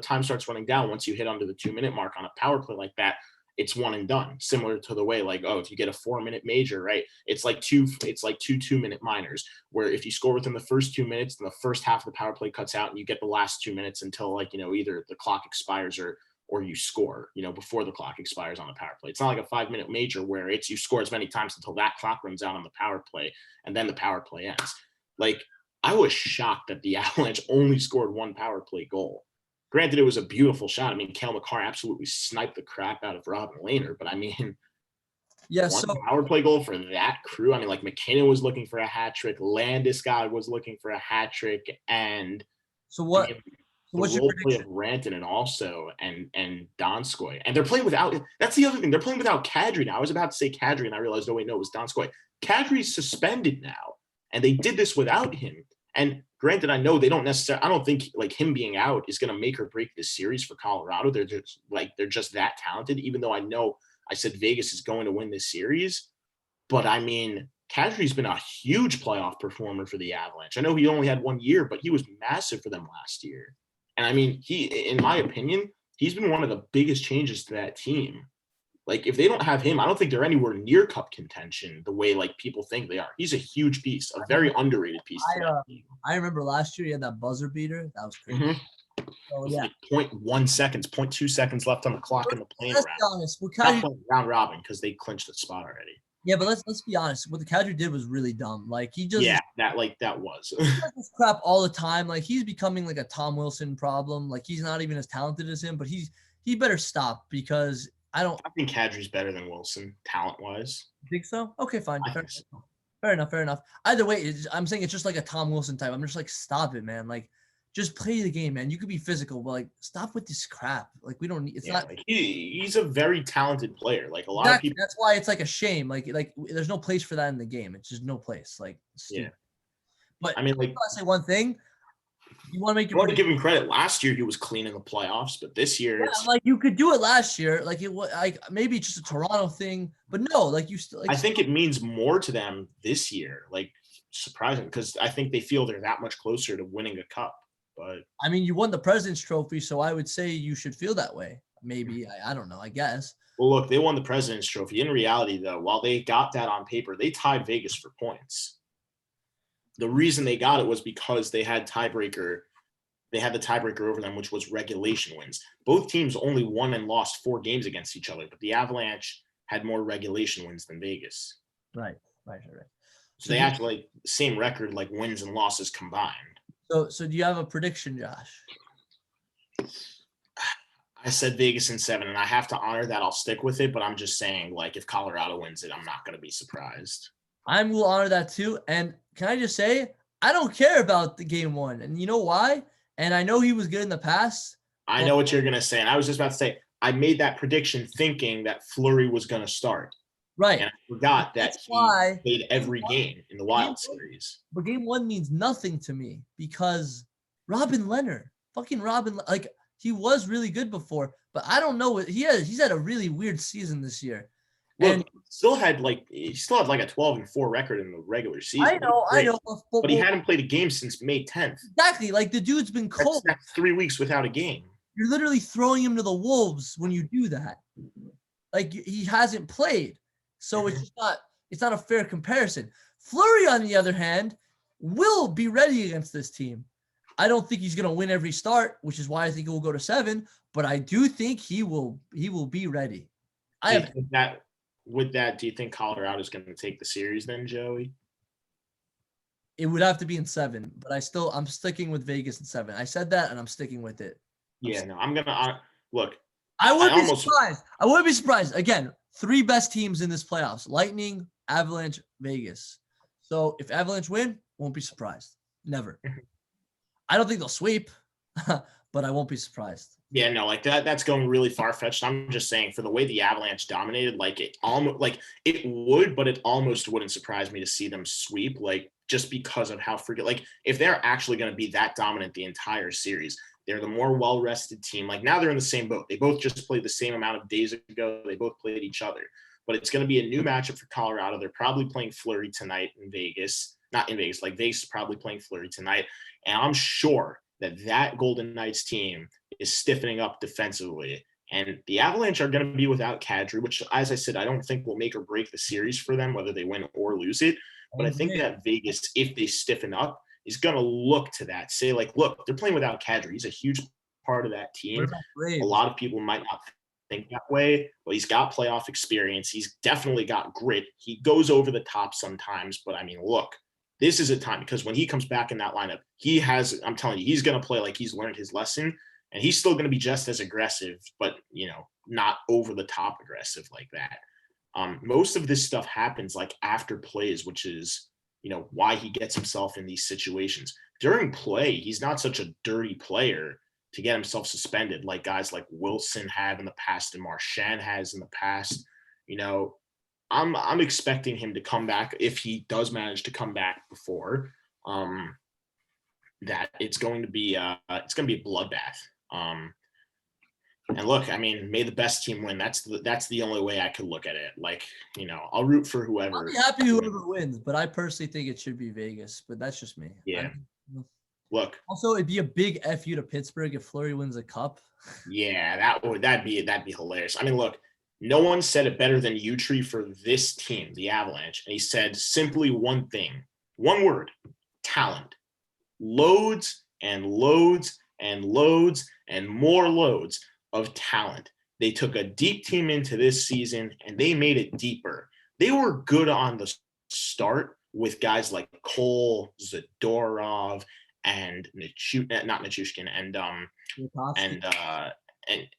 time starts running down once you hit under the 2-minute mark on a power play like that. It's one and done, similar to the way if you get a 4-minute major, right? It's two 2-minute minors, where if you score within the first 2 minutes, then the first half of the power play cuts out and you get the last 2 minutes until either the clock expires or you score, before the clock expires on the power play. It's not like a 5-minute major where you score as many times until that clock runs out on the power play and then the power play ends. I was shocked that the Avalanche only scored 1 power play goal. Granted, it was a beautiful shot. Cale Makar absolutely sniped the crap out of Robin Lehner, but one power play goal for that crew. McKinnon was looking for a hat trick, Landeskog was looking for a hat trick, and what's your prediction of Rantanen also and Donskoy, and they're playing without. That's the other thing. They're playing without Kadri now. I was about to say Kadri, and I realized, oh wait, no, it was Donskoy. Kadri's suspended now, and they did this without him. And granted, I know they don't necessarily. I don't think him being out is going to make or break this series for Colorado. They're just that talented. Even though I know I said Vegas is going to win this series, but Kadri's been a huge playoff performer for the Avalanche. I know he only had 1 year, but he was massive for them last year. And he, in my opinion, he's been one of the biggest changes to that team. If they don't have him, I don't think they're anywhere near cup contention the way people think they are. He's a huge piece, a very underrated piece. I remember last year he had that buzzer beater. That was crazy. Mm-hmm. So, yeah. 0.1 seconds, 0.2 seconds left on the clock in the plane round. Be honest. Round robin because they clinched the spot already. Yeah, but let's be honest. What the Kadri did was really dumb. He just that was he does this crap all the time. He's becoming a Tom Wilson problem. He's not even as talented as him, but he better stop because I think Kadri's better than Wilson talent-wise. You think so? Okay, fine. Fair enough. Either way, I'm saying it's just a Tom Wilson type. I'm just stop it, man. Just play the game, man. You could be physical, but stop with this crap. We don't need. It's not. He's a very talented player. A lot of people. That's why it's a shame. There's no place for that in the game. It's just no place. Yeah. But I say one thing. You want to make. I want to give him credit. Last year he was clean in the playoffs, but this year, you could do it last year. It was maybe it's just a Toronto thing, but no, you still. I think it means more to them this year. Surprising because I think they feel they're that much closer to winning a cup. But you won the President's Trophy, so I would say you should feel that way. Maybe I don't know. I guess. Well, look, they won the President's Trophy. In reality, though, while they got that on paper, they tied Vegas for points. The reason they got it was because they had tiebreaker. They had the tiebreaker over them, which was regulation wins. Both teams only won and lost 4 games against each other, but the Avalanche had more regulation wins than Vegas. Right. So they have like same record, like wins and losses combined. So do you have a prediction, Josh? I said Vegas in 7, and I have to honor that. I'll stick with it, but I'm just saying, like, if Colorado wins it, I'm not going to be surprised. I will honor that too. And can I just say, I don't care about the game 1. And you know why? And I know he was good in the past. I know what you're going to say. And I was just about to say, I made that prediction thinking that Fleury was going to start. Right. And I forgot that he played every game in the Wild series. But game 1 means nothing to me because Robin Leonard, like, he was really good before, but I don't know what he's had a really weird season this year. Look, and he still had like a 12-4 record in the regular season. I know. But he hadn't played a game since May 10th. Exactly. Like, the dude's been cold. That's 3 weeks without a game. You're literally throwing him to the wolves when you do that. Like, he hasn't played. So it's not a fair comparison. Fleury, on the other hand, will be ready against this team. I don't think he's going to win every start, which is why I think it will go to 7, but I do think he will be ready. With that, do you think Colorado is going to take the series then, Joey? It would have to be in 7, but I'm sticking with Vegas in 7. I said that, and I'm sticking with it. I'm going to look. I would be surprised. I would be surprised. Again, 3 best teams in this playoffs: Lightning, Avalanche, Vegas. So if Avalanche win, won't be surprised. Never. I don't think they'll sweep, but I won't be surprised. Yeah, no, like that's going really far-fetched. I'm just saying, for the way the Avalanche dominated, like it would, but it almost wouldn't surprise me to see them sweep, like, just because of how like, if they're actually going to be that dominant the entire series, they're the more well-rested team. Like, now they're in the same boat. They both just played the same amount of days ago. They both played each other. But it's going to be a new matchup for Colorado. They're probably playing Fleury tonight in Vegas. Not in Vegas. Like, Vegas is probably playing Fleury tonight. And I'm sure that Golden Knights team is stiffening up defensively. And the Avalanche are going to be without Kadri, which, as I said, I don't think will make or break the series for them, whether they win or lose it. But I think that Vegas, if they stiffen up, is going to look to that. Say, like, look, they're playing without Kadri. He's a huge part of that team. A lot of people might not think that way, but he's got playoff experience. He's definitely got grit. He goes over the top sometimes, but I mean, look, this is a time, because when he comes back in that lineup, I'm telling you, he's going to play like he's learned his lesson, and he's still going to be just as aggressive, but, not over the top aggressive like that. Most of this stuff happens like after plays, which is, why he gets himself in these situations. During play, he's not such a dirty player to get himself suspended like guys like Wilson have in the past and Marchand has in the past. I'm expecting him to come back, if he does manage to come back before, that it's going to be a bloodbath. And look, I mean, may the best team win. That's the only way I could look at it. Like, I'll root for whoever. I'll be happy whoever wins, but I personally think it should be Vegas. But that's just me. Yeah. Look. Also, it'd be a big FU to Pittsburgh if Fleury wins a cup. Yeah, that'd be hilarious. I mean, look, no one said it better than Utri for this team, the Avalanche, and he said simply one thing, one word: talent. Loads and loads and loads and more loads of talent. They took a deep team into this season and they made it deeper. They were good on the start with guys like Cole, Zadorov, and Nichushkin,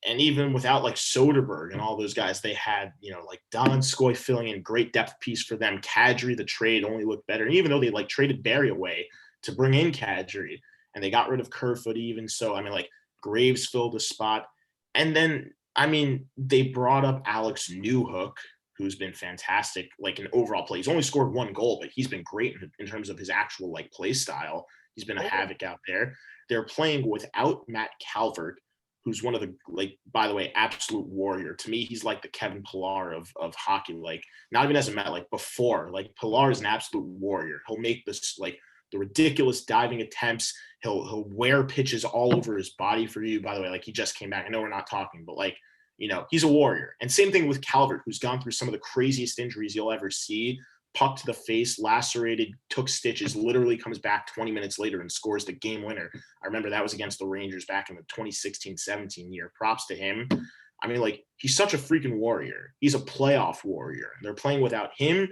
and even without like Soderberg and all those guys, they had, like Donskoy filling in, great depth piece for them. Kadri, the trade only looked better. And even though they like traded Barry away to bring in Kadri, and they got rid of Kerfoot, even so, I mean, like, Graves filled a spot. And then, I mean, they brought up Alex Newhook, who's been fantastic, like, in overall play. He's only scored 1 goal, but he's been great in terms of his actual, like, play style. He's been a havoc out there. They're playing without Matt Calvert, who's one of the, like, by the way, absolute warrior. To me, he's like the Kevin Pillar of hockey. Like, not even as a Met, like, before. Like, Pillar is an absolute warrior. He'll make this, like, the ridiculous diving attempts. He'll wear pitches all over his body for you. By the way, like, he just came back. I know we're not talking, but, like, he's a warrior. And same thing with Calvert, who's gone through some of the craziest injuries you'll ever see. Puck to the face, lacerated, took stitches, literally comes back 20 minutes later and scores the game winner. I remember that was against the Rangers back in the 2016-17 year. Props to him. I mean, like, he's such a freaking warrior. He's a playoff warrior. They're playing without him.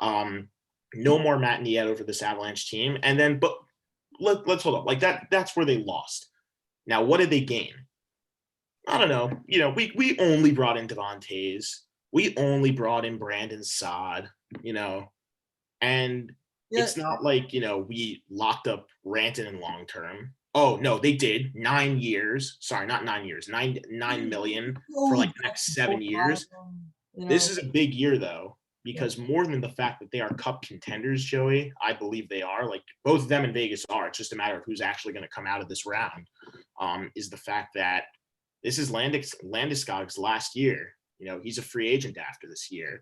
No more Matt Nieto for this Avalanche team. And then, but let's hold up. Like, that's where they lost. Now, what did they gain? I don't know. You know, we only brought in Devontae's. We only brought in Brandon Saad, you know, and it's not like, you know, we locked up Rantanen long term. Oh, no, they did 9 years. Sorry, not 9 years, 9 million for like the next 7 years. This is a big year, though, because more than the fact that they are cup contenders, Joey, I believe they are. Like, both of them in Vegas are. It's just a matter of who's actually going to come out of this round, is the fact that this is Landeskog's last year. You know, he's a free agent after this year.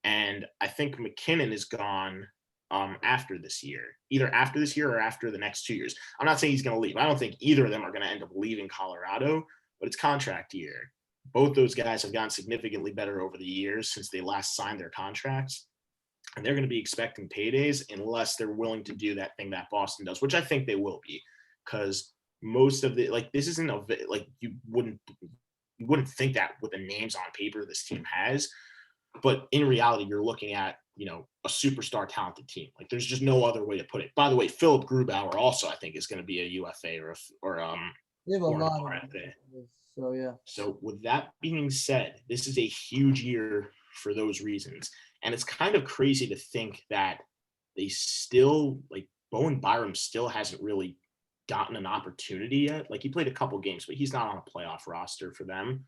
And I think McKinnon is gone after this year, either after this year or after the next 2 years. I'm not saying he's going to leave. I don't think either of them are going to end up leaving Colorado, but it's contract year. Both those guys have gotten significantly better over the years since they last signed their contracts. And they're going to be expecting paydays unless they're willing to do that thing that Boston does, which I think they will be, because most of the, like, this isn't like, you wouldn't think that with the names on paper this team has, but in reality, you're looking at, you know, a superstar talented team. Like, there's just no other way to put it. By the way, Philip Grubauer also, I think, is going to be a UFA or they have a lot of RFA. So yeah. So with that being said, this is a huge year for those reasons, and it's kind of crazy to think that they still, like, Bowen Byram still hasn't really gotten an opportunity yet. Like, he played a couple games, but he's not on a playoff roster for them.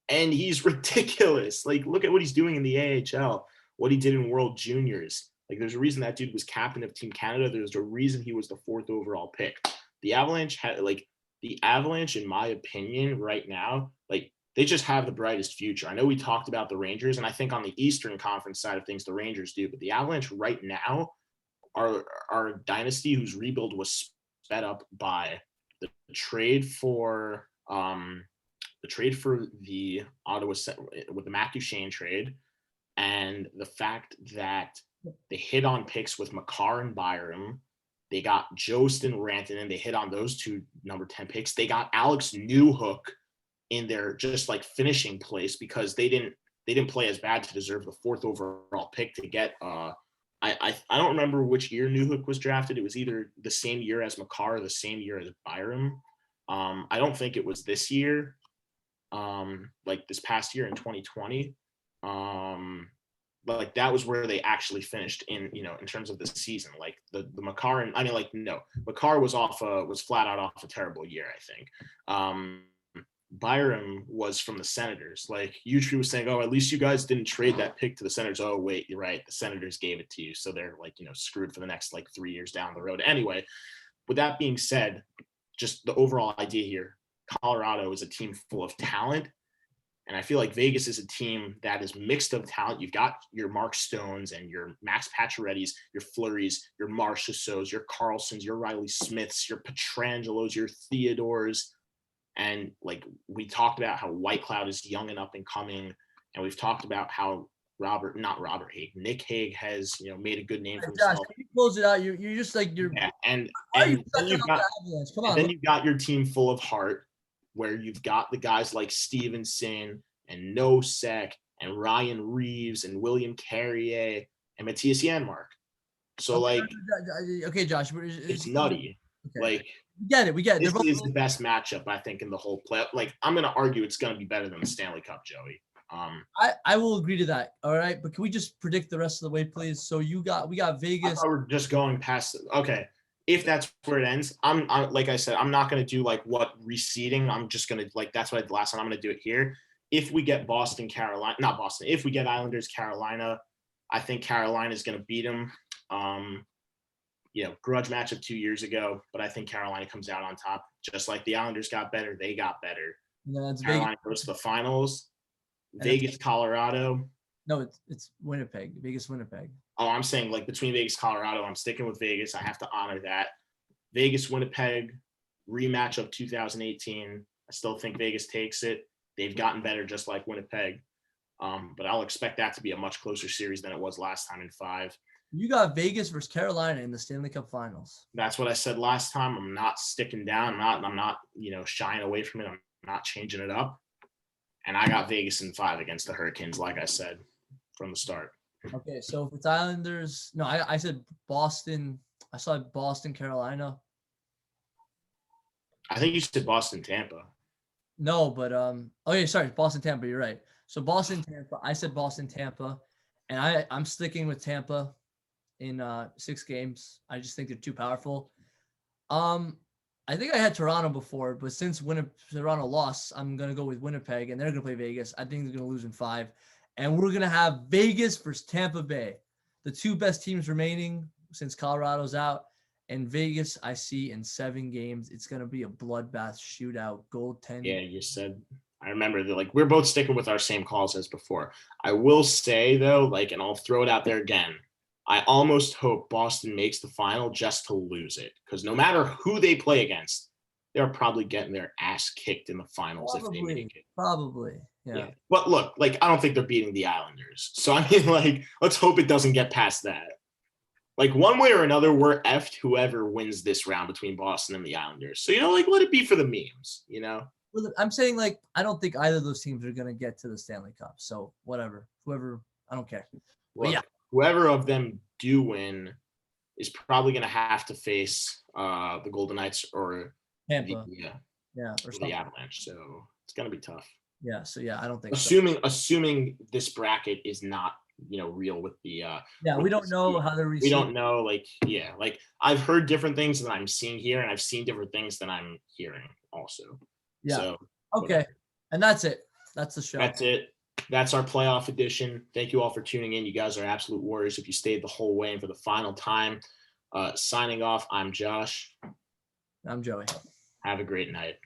And he's ridiculous. Like, look at what he's doing in the AHL, what he did in World Juniors. Like, there's a reason that dude was captain of Team Canada. There's a reason he was the 4th overall pick. The Avalanche, in my opinion, right now, like, they just have the brightest future. I know we talked about the Rangers, and I think on the Eastern Conference side of things, the Rangers do, but the Avalanche right now are a dynasty whose rebuild was sped up by the trade for the Ottawa with the Matt Duchene trade, and the fact that they hit on picks with Makar and Byram. They got Jost and Rantanen. They hit on those 2 number 10 picks. They got Alex Newhook in their just like finishing place because they didn't play as bad to deserve the 4th overall pick to get I don't remember which year Newhook was drafted. It was either the same year as Makar or the same year as Byram. I don't think it was this year, like this past year in 2020. Like, that was where they actually finished in, you know, in terms of the season. Like, the Makar, and I mean, like, no, Makar was flat out off a terrible year, I think. Byram was from the Senators. Like, Utri was saying, oh, at least you guys didn't trade that pick to the Senators. Oh, wait, you're right. The Senators gave it to you. So they're, like, you know, screwed for the next, like, 3 years down the road. Anyway, with that being said, just the overall idea here, Colorado is a team full of talent. And I feel like Vegas is a team that is mixed of talent. You've got your Mark Stones and your Max Pacioretty's, your Fleury's, your Marchessaults, your Carlsons, your Riley Smiths, your Petrangelos, your Theodores. And, like, we talked about how White Cloud is young and up and coming. And we've talked about how Nick Hague has, you know, made a good name for himself. Josh, can you close it out? You're just like, you're. Yeah, and then you've got your team full of heart, where you've got the guys like Stevenson and Nosek and Ryan Reeves and William Carrier and Matthias Janmark. So, okay, Josh, it's nutty. Okay. Like, we get it. This is the best matchup, I think, in the whole play. Like, I'm going to argue it's going to be better than the Stanley Cup, Joey. I will agree to that. All right, but can we just predict the rest of the way, please? So we got Vegas. We're just going past. Okay. If that's where it ends, I'm like I said, I'm not going to do like what reseeding. I'm just going to, like, that's what I did last time. I'm going to do it here. If we get if we get Islanders, Carolina, I think Carolina is going to beat them. You know, grudge matchup 2 years ago, but I think Carolina comes out on top. Just like the Islanders got better, they got better. Yeah, Carolina goes to the finals. Vegas, Colorado. No, it's Winnipeg. Vegas, Winnipeg. Oh, I'm saying, like, between Vegas, Colorado, I'm sticking with Vegas. I have to honor that. Vegas, Winnipeg, rematch of 2018. I still think Vegas takes it. They've gotten better just like Winnipeg. But I'll expect that to be a much closer series than it was last time in 5. You got Vegas versus Carolina in the Stanley Cup Finals. That's what I said last time. I'm not sticking down. I'm not, you know, shying away from it. I'm not changing it up. And I got Vegas in 5 against the Hurricanes, like I said from the start. Okay, so if it's Islanders, no, I said Boston. I saw Boston, Carolina. I think you said Boston, Tampa. No, but sorry, Boston, Tampa. You're right. So Boston, Tampa. I said Boston, Tampa, and I'm sticking with Tampa in 6 games. I just think they're too powerful. I think I had Toronto before, but since Toronto lost, I'm gonna go with Winnipeg, and they're gonna play Vegas. I think they're gonna lose in 5, and we're gonna have Vegas versus Tampa Bay, the 2 best teams remaining since Colorado's out. And Vegas, I see in 7 games, it's gonna be a bloodbath shootout, goaltending. Yeah, you said. I remember that. Like, we're both sticking with our same calls as before. I will say though, like, and I'll throw it out there again. I almost hope Boston makes the final just to lose it, because no matter who they play against, they're probably getting their ass kicked in the finals if they make it. Probably, yeah. But look, like, I don't think they're beating the Islanders. So I mean, like, let's hope it doesn't get past that. Like, one way or another, we're effed whoever wins this round between Boston and the Islanders. So, like, let it be for the memes, Well, I'm saying, like, I don't think either of those teams are going to get to the Stanley Cup. So, whatever. Whoever, I don't care. But yeah. Whoever of them do win is probably going to have to face the Golden Knights or Tampa. Or the Avalanche. So, it's going to be tough. Yeah, so, I don't think Assuming this bracket is not real with the we don't know how they're we don't know, like I've heard different things than I'm seeing here, and I've seen different things than I'm hearing also. So okay, and that's it. That's the show. That's it. That's our playoff edition. Thank you all for tuning in. You guys are absolute warriors if you stayed the whole way and for the final time. Signing off, I'm Josh. I'm Joey. Have a great night.